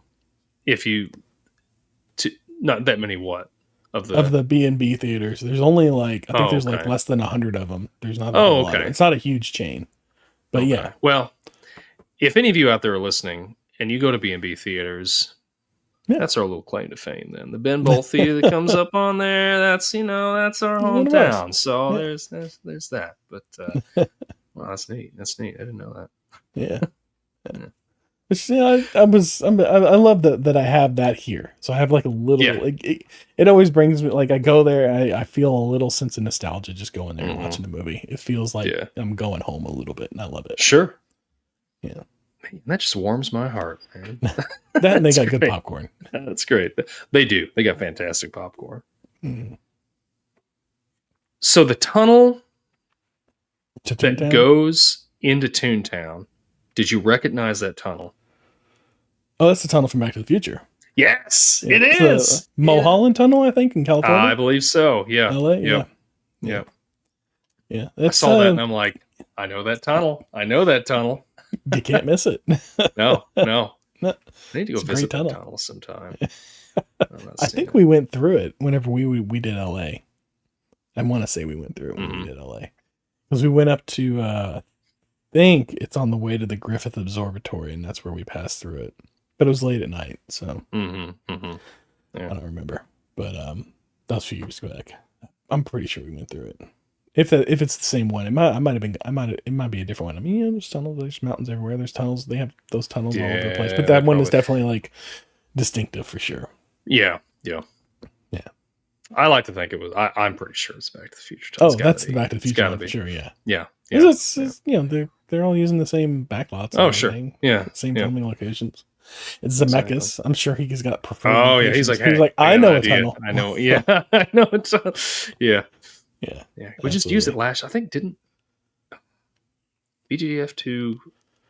Not that many of the B&B theaters. There's only like, I think there's like less than 100 of them. There's not a lot of them. It's not a huge chain, but yeah. Well, if any of you out there are listening and you go to B&B theaters, that's our little claim to fame. Then the Ben Bolt theater that comes up on there, that's our hometown. So there's that. But well, that's neat. I didn't know that. Yeah. I love that I have that here. So I have like a little. It always brings me, like, I go there, I feel a little sense of nostalgia just going there and watching the movie. It feels like I'm going home a little bit, and I love it. Sure. Yeah. Man, that just warms my heart, man. That, and they got good popcorn. That's great. They do. They got fantastic popcorn. So the tunnel that goes into Toontown, did you recognize that tunnel? Oh, that's the tunnel from Back to the Future. Yes, it is. Mulholland Tunnel, I think, in California. I believe so. Yeah. LA. Yeah. I saw that and I'm like, I know that tunnel. You can't miss it. No. I need to go It's visit that tunnel sometime. I think we went through it whenever we did LA. I want to say we went through it when we did LA. Because we went up to, I think it's on the way to the Griffith Observatory, and that's where we passed through it. But it was late at night, so I don't remember. But that was a few years back. I'm pretty sure we went through it. If it's the same one, it might be a different one. I mean, there's tunnels, there's mountains everywhere. There's tunnels. They have those tunnels all over the place. But that one is definitely like distinctive for sure. Yeah. I like to think it was. I'm pretty sure it's Back to the Future. That's the Back to the Future one for sure. Yeah. It's they're all using the same backlots. Oh, sure. Yeah. Same filming locations. It's Zemeckis. I'm sure he's got preferred. Oh yeah, he's like, I know a tunnel. I know. Yeah, I know a tunnel. Yeah. We just used it last. I think didn't BGF2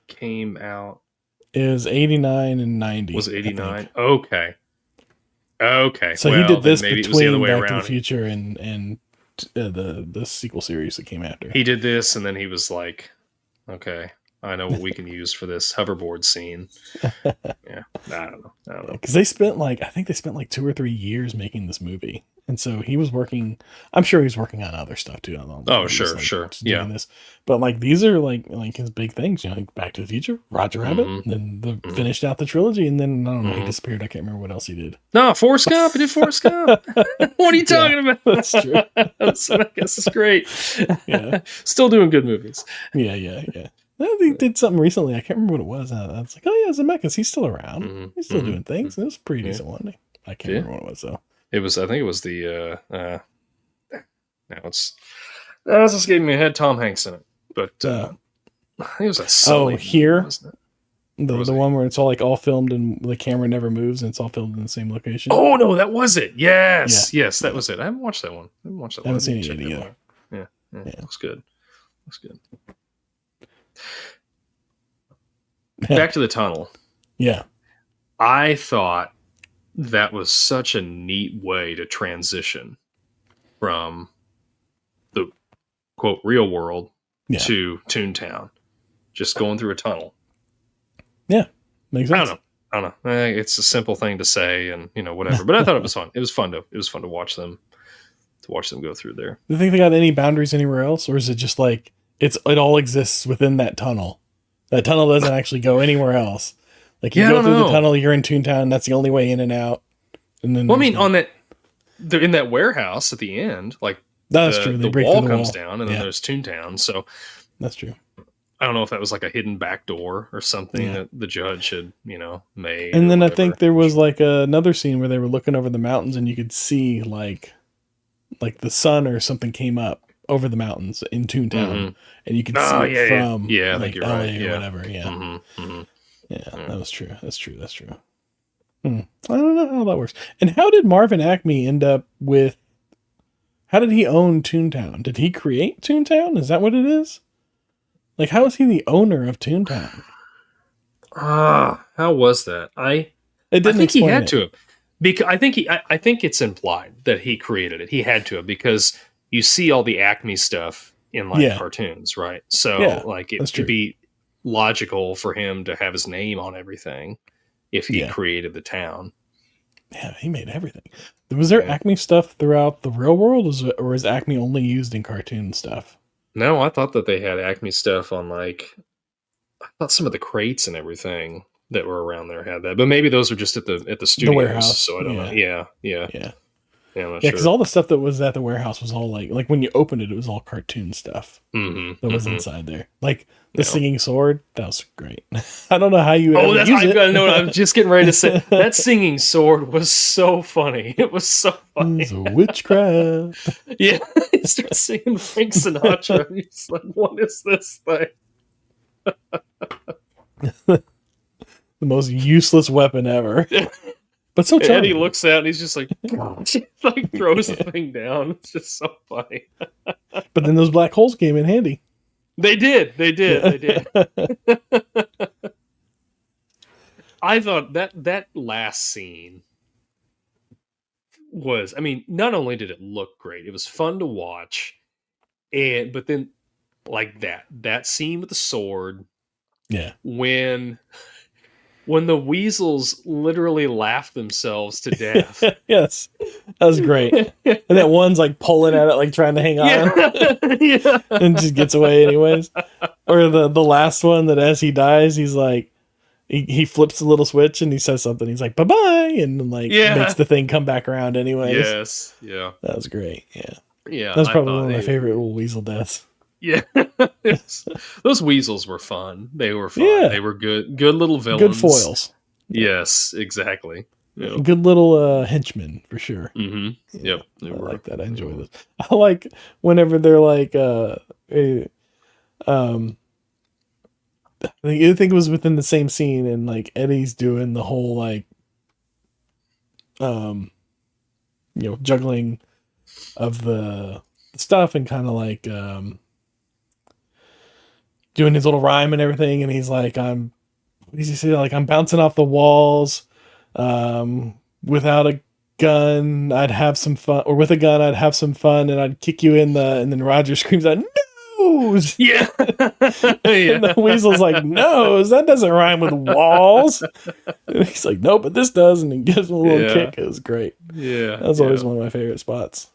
came out. It was 89 and 90. Was it 89? Okay. So he did this maybe between it was the other way Back around. to the Future and the sequel series that came after. He did this, and then he was like, "Okay, I know what we can use for this hoverboard scene." Yeah, I don't know. Because I think they spent like 2 or 3 years making this movie, And so he was working, I'm sure he's working on other stuff too. I don't know. Oh, He's, sure, like, sure. just Yeah. doing this. But like these are like his big things, you know, like Back to the Future, Roger Rabbit, Mhm. then the Mhm. finished out the trilogy, and then I don't know, he Mhm. disappeared. I can't remember what else he did. No, Forrest Gump. He did Forrest Gump. What are you talking about? That's true. Zemeckis is great. Yeah. Still doing good movies. Yeah. Well, he did something recently. I can't remember what it was. I was like, oh yeah, Zemeckis, he's still around. Mhm. He's still Mhm. doing things. It was a pretty Yeah. decent one. I can't Yeah. remember what it was though. It was. I think it was the. Now it's escaping me. It had Tom Hanks in it, but I think it was that Sully. Here? Wasn't it? The one where it's all filmed and the camera never moves and it's all filmed in the same location. Oh no, that was it. Yes, Yeah. yes, that was it. I haven't watched that one. I haven't seen it Check yet that either. one out. Yeah. Looks good. Looks good. Back to the tunnel. Yeah. I thought that was such a neat way to transition from the quote real world to Toontown. Just going through a tunnel. Yeah. Makes sense. I don't know. It's a simple thing to say, and whatever. But I thought it was fun. It was fun to watch them go through there. Do you think they got any boundaries anywhere else, or is it just like it all exists within that tunnel? That tunnel doesn't actually go anywhere else. Like you go through the tunnel, you're in Toontown. That's the only way in and out. And then, well, I mean, they're in that warehouse at the end. Like that's true. They the break wall through the comes wall. down, and then there's Toontown. So that's true. I don't know if that was like a hidden back door or something that the judge had, made. And then I think there was like another scene where they were looking over the mountains, and you could see like the sun or something came up over the mountains in Toontown, and you could see it from I like think you're LA right. or whatever. Yeah. Mm-hmm. Mm-hmm. Yeah, that was true. That's true. I don't know how that works. And how did Marvin Acme end up with? How did he own Toontown? Did he create Toontown? Is that what it is? Like, how is he the owner of Toontown? How was that? I think he had to have, because I think it's implied that he created it. He had to have, because you see all the Acme stuff in cartoons, right? So like it could be logical for him to have his name on everything if he created the town. Yeah, he made everything. Was there Acme stuff throughout the real world, or is Acme only used in cartoon stuff? No, I thought that they had Acme stuff on I thought some of the crates and everything that were around there had that, but maybe those were just at the studios. The warehouse. So I don't know. Yeah. I'm not sure. Because all the stuff that was at the warehouse was all like when you opened it, it was all cartoon stuff that was inside there. Like the singing sword, that was great. I don't know how you. Oh, that's I've got to know. I was just getting ready to say that singing sword was so funny. It was so funny. It's a witchcraft. Yeah, he starts singing Frank Sinatra. He's like, "What is this thing?" The most useless weapon ever. But so charming. Eddie looks out and he's just like, throws the thing down. It's just so funny. But then those black holes came in handy. They did. I thought that last scene was, I mean, not only did it look great, it was fun to watch, but then like that scene with the sword, when the weasels literally laugh themselves to death. Yes, that was great. And that one's like pulling at it, like trying to hang on, and just gets away anyways. Or the last one that as he dies, he's like, he flips the little switch and he says something. He's like, bye bye, and then makes the thing come back around anyways. Yes, yeah, that was great. Yeah, that's probably one of my favorite little weasel deaths. Yeah, those weasels were fun. They were fun. Yeah. They were good little villains. Good foils. Yes, exactly. Yep. Good little henchmen for sure. Mm-hmm. Yep, I like that. I enjoy this. I like whenever they're like, I think it was within the same scene, and like Eddie's doing the whole like, juggling of the stuff and kind of like doing his little rhyme and everything, and he's like, what does he say? Like, I'm bouncing off the walls. Without a gun, I'd have some fun, or with a gun, I'd have some fun, and I'd kick you in the. And then Roger screams out, "No!" nose. Yeah. And the weasel's like, nose? That doesn't rhyme with walls. And he's like, no, but this does. And he gives him a little kick. It was great. Yeah. That was always one of my favorite spots.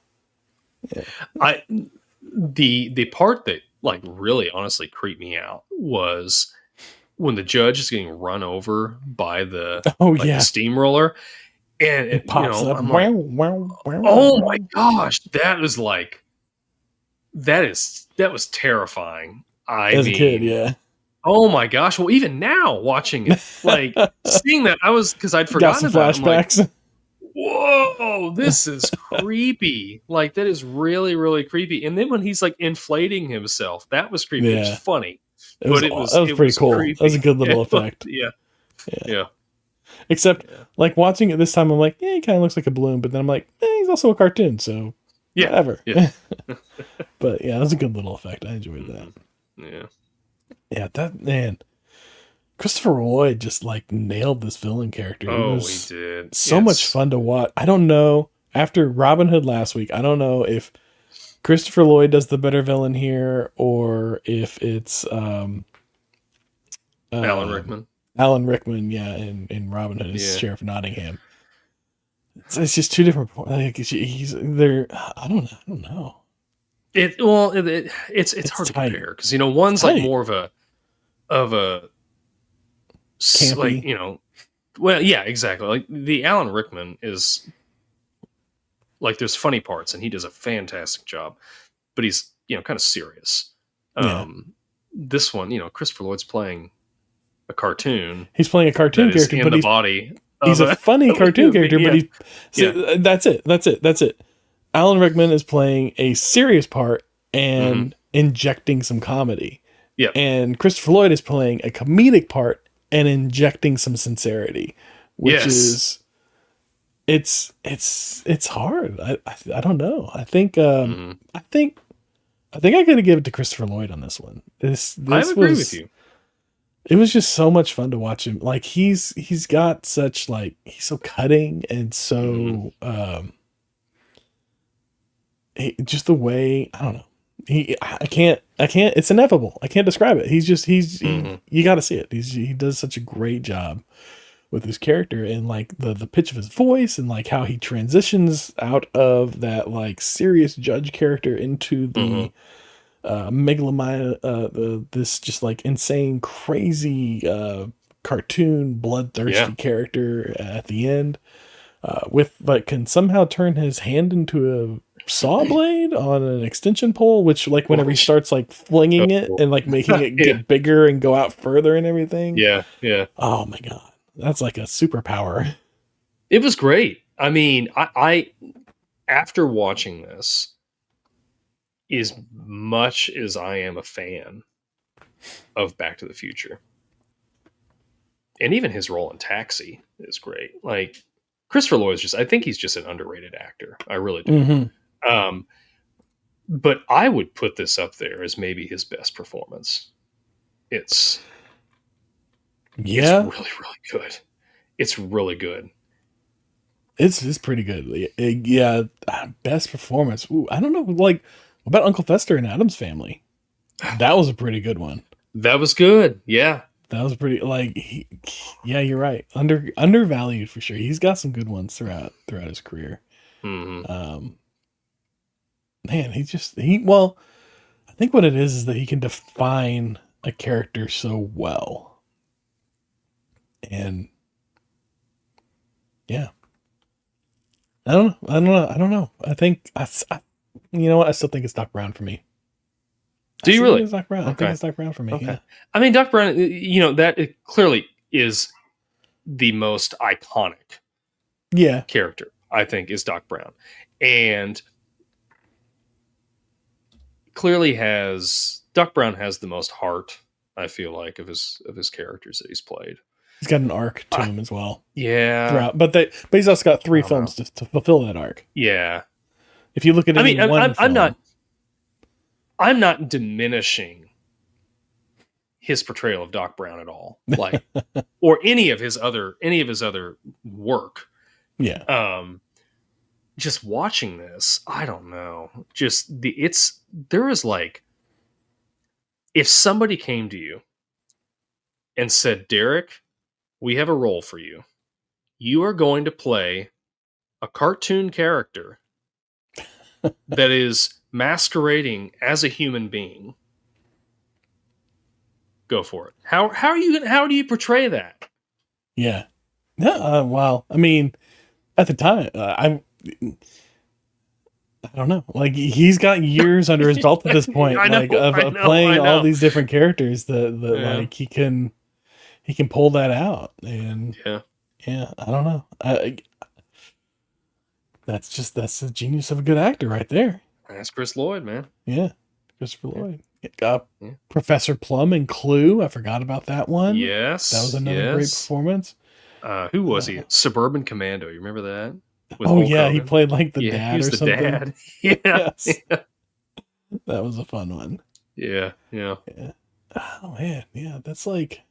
Yeah. The part that like really honestly creeped me out was when the judge is getting run over by the the steamroller, and it pops up. I'm like, oh my gosh, that was terrifying. As a kid, yeah. Oh my gosh! Well, even now watching it, like seeing that, because I'd forgotten about flashbacks. I'm like, whoa, this is creepy. Like that is really, really creepy. And then when he's like inflating himself, that was creepy. Yeah. It was funny. That was pretty cool. Creepy. That was a good little effect. Yeah. Except like watching it this time, I'm like, yeah, he kind of looks like a balloon, but then I'm like, he's also a cartoon, so whatever. Yeah. But yeah, that was a good little effect. I enjoyed that. Yeah. Yeah, that man. Christopher Lloyd just like nailed this villain character. Oh, he did. So much fun to watch. I don't know. After Robin Hood last week, I don't know if Christopher Lloyd does the better villain here or if it's Alan Rickman. Alan Rickman, yeah, in Robin Hood is Sheriff Nottingham. It's just two different. Like he's there. I don't know. It's hard to compare because one's like more of a campy. Like well, yeah, exactly. Like the Alan Rickman is like there's funny parts and he does a fantastic job, but he's kind of serious. This one, Christopher Lloyd's playing a cartoon. He's playing a cartoon character, but he's a funny cartoon character. But that's it. Alan Rickman is playing a serious part and injecting some comedy. Yeah, and Christopher Lloyd is playing a comedic part and injecting some sincerity, which is it's hard. I don't know. I think I think I gotta give it to Christopher Lloyd on this one. This I agree with you. It was just so much fun to watch him. Like he's got such like he's so cutting and so just the way I don't know. I can't. It's ineffable. I can't describe it. You got to see it. He does such a great job with his character and like the pitch of his voice and like how he transitions out of that like serious judge character into the megalomania, this just like insane, crazy cartoon, bloodthirsty character at the end. With like can somehow turn his hand into a saw blade on an extension pole, which like whenever he starts like flinging it and like making it get bigger and go out further and everything. Yeah. Oh my god, that's like a superpower. It was great. I mean, I after watching this, as much as I am a fan of Back to the Future, and even his role in Taxi is great. Like Christopher Lloyd's I think he's just an underrated actor. I really do. But I would put this up there as maybe his best performance. It's really, really good. It's really good. It's pretty good. Yeah. Best performance. Ooh, I don't know. Like, what about Uncle Fester and Addams Family? That was a pretty good one. That was good. Yeah. That was pretty you're right. Undervalued for sure. He's got some good ones throughout his career. Man, I think what it is that he can define a character so well. And yeah. I don't know. I think you know what? I still think it's Doc Brown for me. Do you really? It's Doc Brown. I think it's Doc Brown for me. Okay. Yeah. I mean, Doc Brown, that it clearly is the most iconic character, I think, is Doc Brown. And clearly Doc Brown has the most heart, I feel like, of his characters that he's played. He's got an arc to him as well. Yeah. But he's also got 3 films to fulfill that arc. Yeah. If you look at it I'm not diminishing his portrayal of Doc Brown at all. Like or any of his other work. Yeah. Just watching this, I don't know. There is like If somebody came to you and said, Derek, we have a role for you. You are going to play a cartoon character that is masquerading as a human being. Go for it. How do you portray that? Yeah. No, well, I mean, at the time, I don't know. Like, he's got years under his belt at this point, I know, like of playing all these different characters that like he can pull that out. And yeah, I don't know. That's the genius of a good actor right there. That's Chris Lloyd, man. Yeah, Christopher Lloyd. Professor Plum and Clue. I forgot about that one. Yes, that was another great performance. Who was he? Suburban Commando. You remember that? With Hulk Hogan? He played like the dad or something. Dad. Yes. That was a fun one. Yeah. Oh man, yeah, that's like,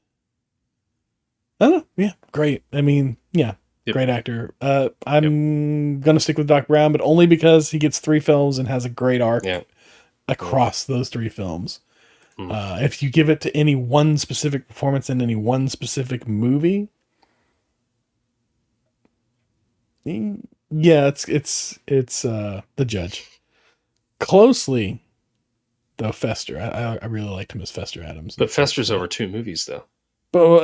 I don't know. Yeah, great. I mean, yeah, great actor. I'm gonna stick with Doc Brown, but only because he gets 3 films and has a great arc across those 3 films. If you give it to any one specific performance in any one specific movie, yeah, it's The Judge. Closely, though, Fester. I really liked him as Fester Adams. But Fester's over 2 movies, though. But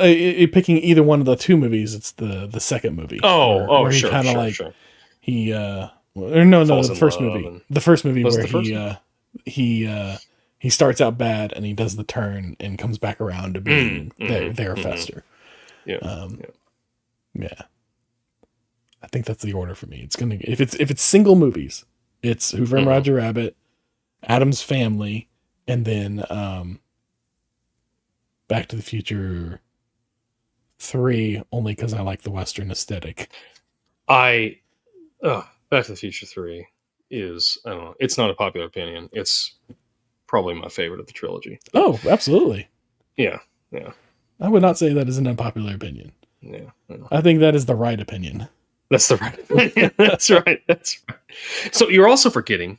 picking either one of the 2 movies, it's the second movie. Where he sure, kind of sure. He the first movie. The first movie where he starts out bad and he does the turn and comes back around to being their Fester. Yeah. I think that's the order for me. It's gonna if it's single movies, it's Who Framed Roger Rabbit, Addams Family, and then Back to the Future 3, only because I like the Western aesthetic. Back to the Future 3 is, I don't know, it's not a popular opinion. It's probably my favorite of the trilogy. Oh, absolutely. Yeah. I would not say that is an unpopular opinion. Yeah. I think that is the right opinion. That's the right opinion. That's right. So you're also forgetting,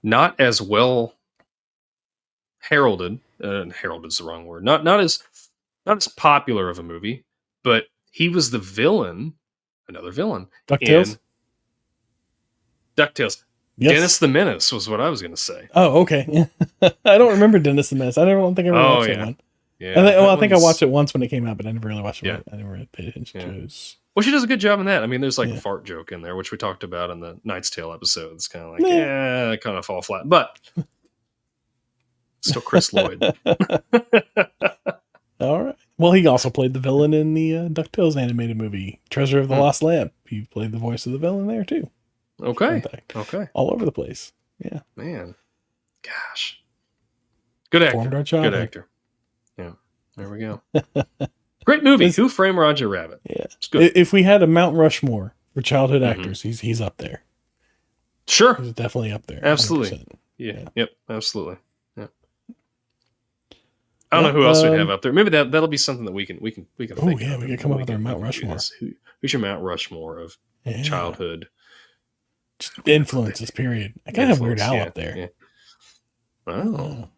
not as well heralded, heralded's the wrong word, not as popular of a movie, but he was the villain, another villain. DuckTales? DuckTales. Yes. Dennis the Menace was what I was going to say. Oh, okay. I don't remember Dennis the Menace. I don't think I ever watched that one. Yeah, I think I watched it once when it came out, but I never really watched it. I never really paid attention to it. Well, she does a good job in that. I mean, there's like a fart joke in there, which we talked about in the Knight's Tale episode. It's kind of like, kind of fall flat, but still Chris Lloyd. All right. Well, he also played the villain in the DuckTales animated movie, Treasure of the Lost Lamp. He played the voice of the villain there too. Okay. All over the place. Yeah. Man. Gosh. Good actor. Good actor. Yeah. There we go. Great movie. Who Framed Roger Rabbit? Yeah. It's good. If we had a Mount Rushmore for childhood actors, he's up there. Sure. He's definitely up there. Absolutely. 100%. Yeah. Yep. Absolutely. Yeah. I don't know who else we'd have up there. Maybe that'll be something that we can. Oh yeah, we can come up with our Mount Rushmore. Who's your Mount Rushmore of childhood influences? Period. I gotta have Weird Al up there. Yeah. Oh.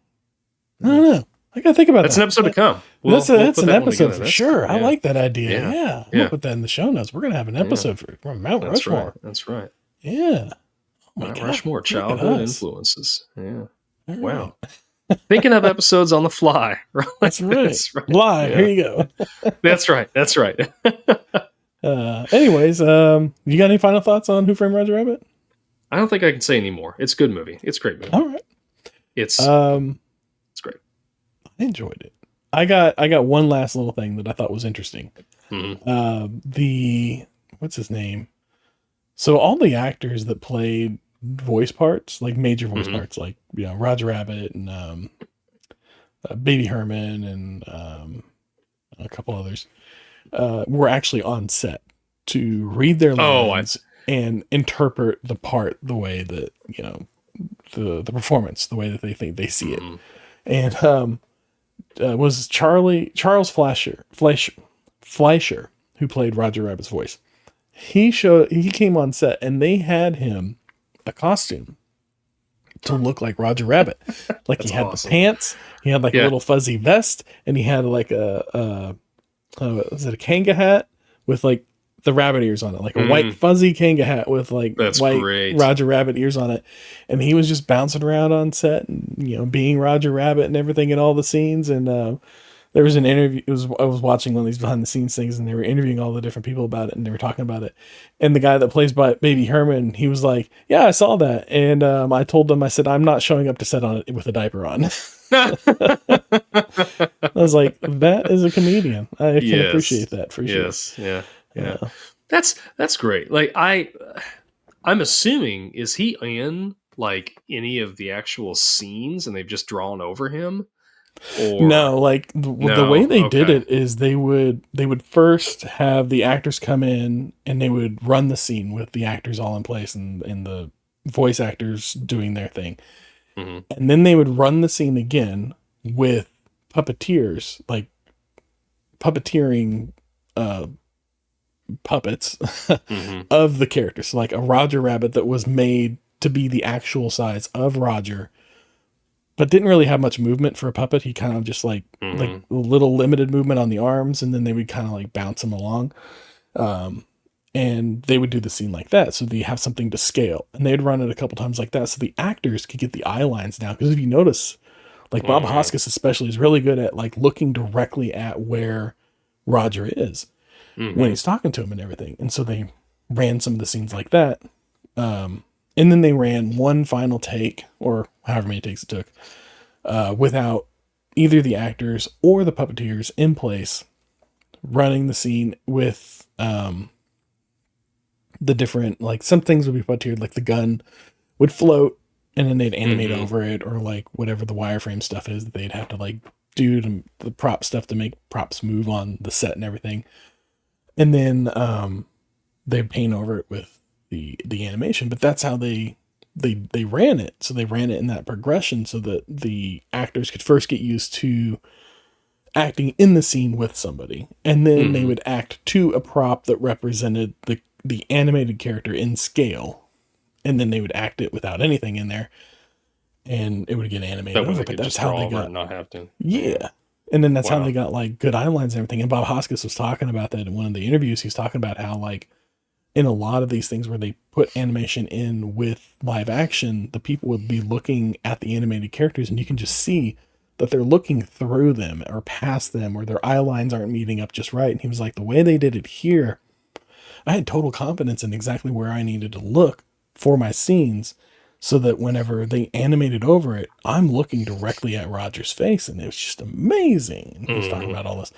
I don't know. I gotta think about that. That's an episode to come. That's an episode for sure. I like that idea. Yeah. I'm gonna put that in the show notes. We're gonna have an episode for Mount Rushmore. That's right. Yeah. Oh Mount Rushmore childhood influences. Yeah. Right. Wow. Thinking of episodes on the fly. Right? That's right. Live. Yeah. Here you go. That's right. Anyways, you got any final thoughts on Who Framed Roger Rabbit? I don't think I can say any more. It's a good movie. It's a great movie. All right. It's great. I enjoyed it. I got one last little thing that I thought was interesting. What's his name? So all the actors that played voice parts, like major voice parts, like Roger Rabbit and Baby Herman and a couple others, were actually on set to read their lines and interpret the part the way that the performance, the way that they think they see it. And was Charles Fleischer, who played Roger Rabbit's voice. He came on set and they had him a costume to look like Roger Rabbit. Like he That's had awesome. the pants, he had like a Yeah. little fuzzy vest, and he had like was it a Kanga hat with like the rabbit ears on it, like a white Mm, fuzzy Kanga hat with like that's white great. Roger Rabbit ears on it, and he was just bouncing around on set and being Roger Rabbit and everything in all the scenes. And there was an interview. I was watching one of these behind the scenes things, and they were interviewing all the different people about it, and they were talking about it. And the guy that plays by Baby Herman, he was like, "Yeah, I saw that," and I told them, I said, "I'm not showing up to set on it with a diaper on." I was like, "That is a comedian. I can Yes. appreciate that for sure." Yes. Yeah. Yeah. Uh, That's great. Like I'm assuming, is he in like any of the actual scenes and they've just drawn over him, or no, like the way no? they did Okay. it is they would first have the actors come in and they would run the scene with the actors all in place and the voice actors doing their thing. Hmm. And then they would run the scene again with puppeteers, like puppeteering uh, puppets Hmm. of the characters. So like a Roger Rabbit that was made to be the actual size of Roger, but didn't really have much movement for a puppet. He kind of just like Hmm. a little limited movement on the arms, and then they would kind of like bounce him along. Um, and they would do the scene like that, so they have something to scale. And they'd run it a couple times like that, so the actors could get the eye lines down. Because if you notice, like Bob Hmm. Hoskins especially is really good at like looking directly at where Roger is when Hmm. he's talking to him and everything. And so they ran some of the scenes like that. And then they ran one final take, or however many takes it took, without either the actors or the puppeteers in place, running the scene with the different, like some things would be puppeteered, like the gun would float and then they'd animate Hmm. over it, or like whatever the wireframe stuff is that they'd have to like do to the prop stuff to make props move on the set and everything. And then they paint over it with the animation. But that's how they ran it. So they ran it in that progression so that the actors could first get used to acting in the scene with somebody, and then they Hmm. would act to a prop that represented the animated character in scale, and then they would act it without anything in there, and it would get animated That way over. they But could that's just how draw they over it got, and not have to. Yeah. yeah. And then that's how they Wow. got like good eye lines and everything. And Bob Hoskins was talking about that in one of the interviews. He's talking about how like in a lot of these things where they put animation in with live action, the people would be looking at the animated characters and you can just see that they're looking through them or past them, or their eye lines aren't meeting up just right. And he was like, the way they did it here, I had total confidence in exactly where I needed to look for my scenes, so that whenever they animated over it, I'm looking directly at Roger's face, and it was just amazing. And he was talking Hmm. about all this,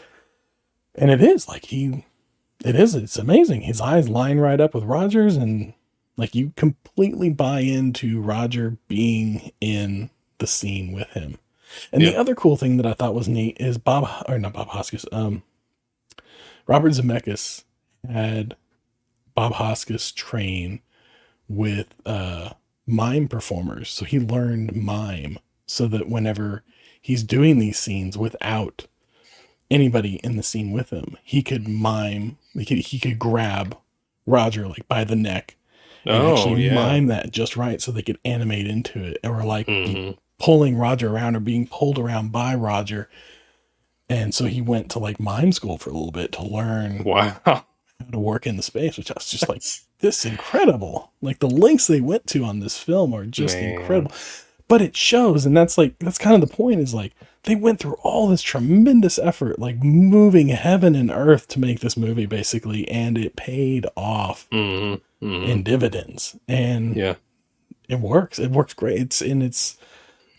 and it is like it's amazing. His eyes line right up with Roger's, and like you completely buy into Roger being in the scene with him. And Yeah. the other cool thing that I thought was neat is not Bob Hoskins, Robert Zemeckis had Bob Hoskins train with mime performers. So he learned mime so that whenever he's doing these scenes without anybody in the scene with him, he could mime, he could grab Roger like by the neck and actually Oh yeah. mime that just right so they could animate into it, or like be Hmm. pulling Roger around or being pulled around by Roger. And so he went to like mime school for a little bit to learn Wow. how to work in the space, which I was just like, That's, this is incredible. Like the links they went to on this film are just man. incredible. But it shows, and that's kind of the point, is like they went through all this tremendous effort, like moving heaven and earth to make this movie basically, and it paid off Hmm. Hmm. in dividends. And Yeah. it works. It works great. It's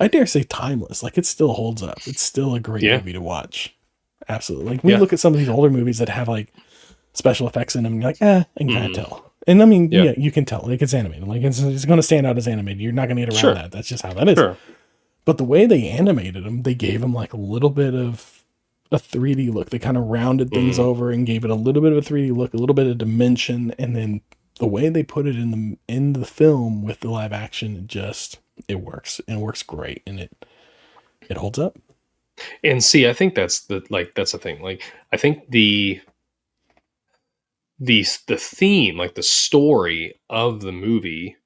I dare say timeless. Like it still holds up. It's still a great Yeah. movie to watch. Absolutely. Like we Yeah. look at some of these older movies that have like special effects in them, and you're like, I can kind of Hmm. tell. And I mean, Yeah. yeah, you can tell. Like it's animated. Like it's going to stand out as animated. You're not going to get around Sure. that. That's just how that is. Sure. But the way they animated them, they gave them like a little bit of a 3D look. They kind of rounded things Hmm. over and gave it a little bit of a 3D look, a little bit of dimension, and then the way they put it in the film with the live action, it works, and it works great, and it holds up. And see, I think that's the thing. Like, I think the theme, like the story of the movie,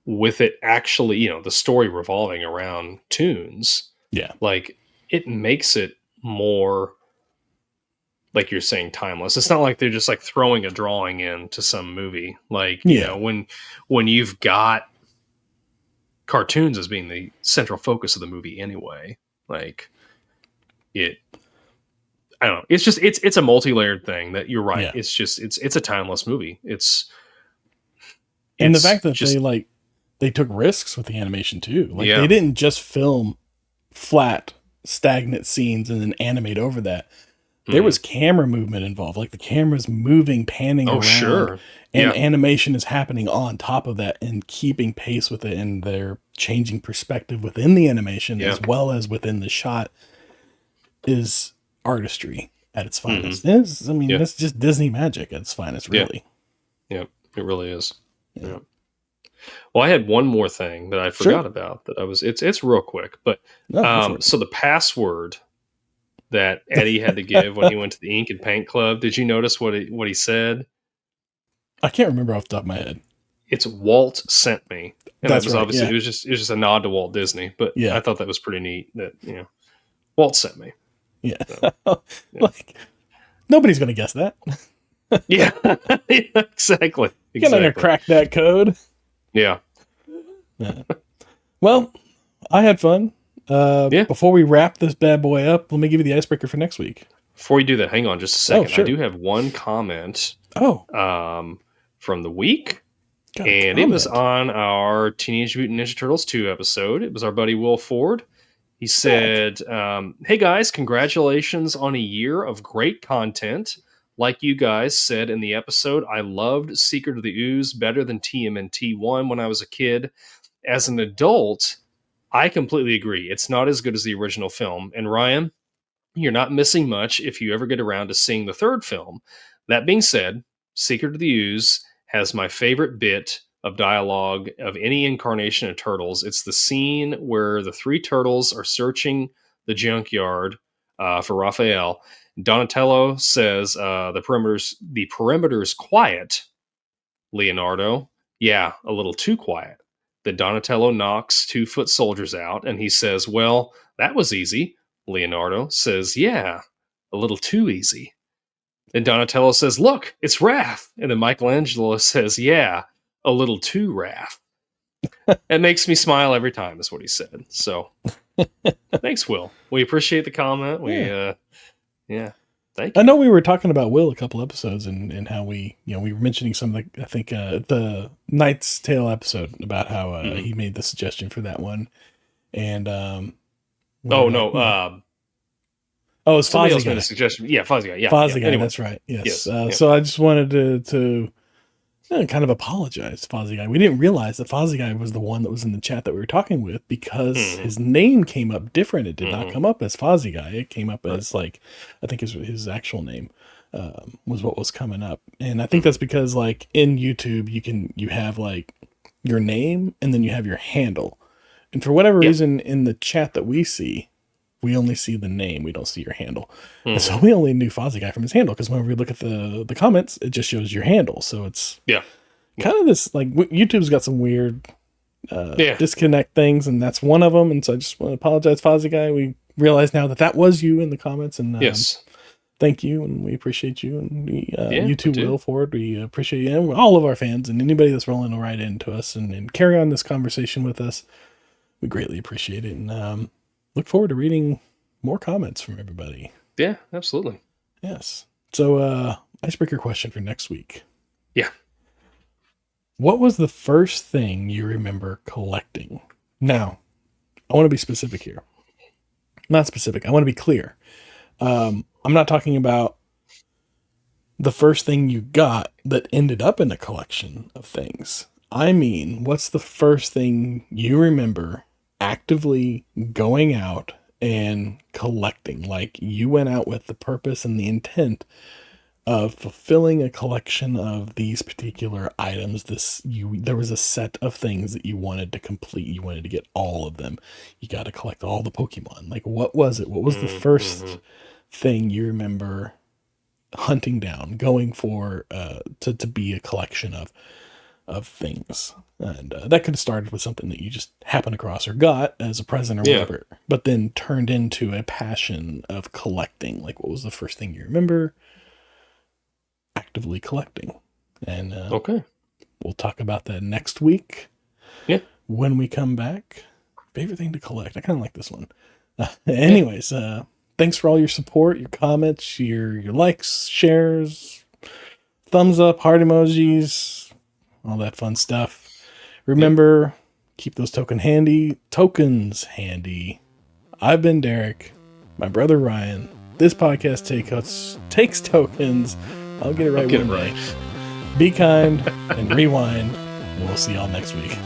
with it actually, the story revolving around tunes, Yeah. like it makes it more, like you're saying, timeless. It's not like they're just like throwing a drawing into some movie. Like, Yeah. when you've got cartoons as being the central focus of the movie anyway, like it, I don't know. It's just, it's a multi-layered thing that you're right. Yeah. It's just, it's a timeless movie. And the fact that just, they took risks with the animation too. Like Yeah. they didn't just film flat, stagnant scenes and then animate over that. There was camera movement involved. Like the camera's moving, panning around. Sure. And animation is happening on top of that and keeping pace with it. And they're changing perspective within the animation as well as within the shot is artistry at its finest. That's just Disney magic at its finest, really. Yeah, it really is. Yeah. Well, I had one more thing that I forgot about that it's real quick, but so the password that Eddie had to give when he went to the ink and paint club, did you notice what he said? I can't remember off the top of my head. It's Walt sent me. And That's that was right, obviously yeah. it was just a nod to Walt Disney, but Yeah. I thought that was pretty neat that, Walt sent me. Yeah. Like nobody's gonna guess that. Yeah. Exactly. You're not gonna crack that code. Yeah. Well, I had fun. Yeah. Before we wrap this bad boy up, let me give you the icebreaker for next week. Before you do that, hang on just a second. Sure. I do have one comment from the week. And it was on our Teenage Mutant Ninja Turtles 2 episode. It was our buddy Will Ford. He said, hey guys, congratulations on a year of great content. Like you guys said in the episode, I loved Secret of the Ooze better than TMNT 1 when I was a kid. As an adult, I completely agree. It's not as good as the original film. And Ryan, you're not missing much if you ever get around to seeing the third film. That being said, Secret of the Ooze has my favorite bit of dialogue of any incarnation of Turtles. It's the scene where the three turtles are searching the junkyard for Raphael. Donatello says the perimeter's quiet. Leonardo, yeah, a little too quiet. Then Donatello knocks 2-foot soldiers out, and he says, well, that was easy. Leonardo says, yeah, a little too easy. Then Donatello says, look, it's Raph. And then Michelangelo says, yeah, a little too Raph. It makes me smile every time, is what he said. So, thanks, Will. We appreciate the comment. Thank you. I know we were talking about Will a couple episodes and how we were mentioning some of the, I think, the Knight's Tale episode about how he made the suggestion for that one. And, it's Fozzie Guy. Made a suggestion. Yeah, Fozzie Guy. Yeah, Fozzie Guy, anyway. that's right. Yes. So I just wanted to kind of apologize to Fozzie Guy. We didn't realize that Fozzie Guy was the one that was in the chat that we were talking with because his name came up different. It did not come up as Fozzie Guy. It came up as I think his actual name was what was coming up. And I think that's because like in YouTube, you have like your name and then you have your handle. And for whatever reason in the chat that we see, we only see the name. We don't see your handle. And so we only knew Fozzie Guy from his handle because whenever we look at the comments, it just shows your handle. So it's kind of this, like YouTube's got some weird disconnect things, and that's one of them. And so I just want to apologize, Fozzie Guy. We realize now that was you in the comments. And thank you, and we appreciate you. And we, you too, Will Ford. We appreciate you and all of our fans and anybody that's rolling right into us and carry on this conversation with us. We greatly appreciate it. And look forward to reading more comments from everybody. Yeah, absolutely. Yes. So, icebreaker question for next week. Yeah. What was the first thing you remember collecting? Now, I want to be specific here. Not specific. I want to be clear. I'm not talking about the first thing you got that ended up in a collection of things. I mean, what's the first thing you remember actively going out and collecting? Like you went out with the purpose and the intent of fulfilling a collection of these particular items. There was a set of things that you wanted to complete. You wanted to get all of them. You got to collect all the Pokemon. Like, what was it? What was the first thing you remember hunting down, going for, to be a collection of? of things. And that could have started with something that you just happened across or got as a present or Yeah. whatever, but then turned into a passion of collecting. Like, what was the first thing you remember? Actively collecting. And Okay. we'll talk about that next week. Yeah. When we come back. Favorite thing to collect. I kind of like this one. Anyways, thanks for all your support, your comments, your likes, shares, thumbs up, heart emojis, all that fun stuff. Remember, keep those tokens handy. I've been Derek, my brother Ryan. This podcast takes tokens. I'll get it right one day. Be kind and rewind, and we'll see y'all next week.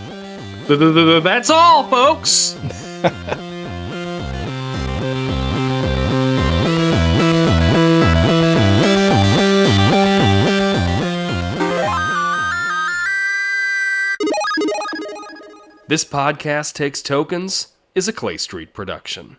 That's all, folks. This Podcast Takes Tokens is a Clay Street production.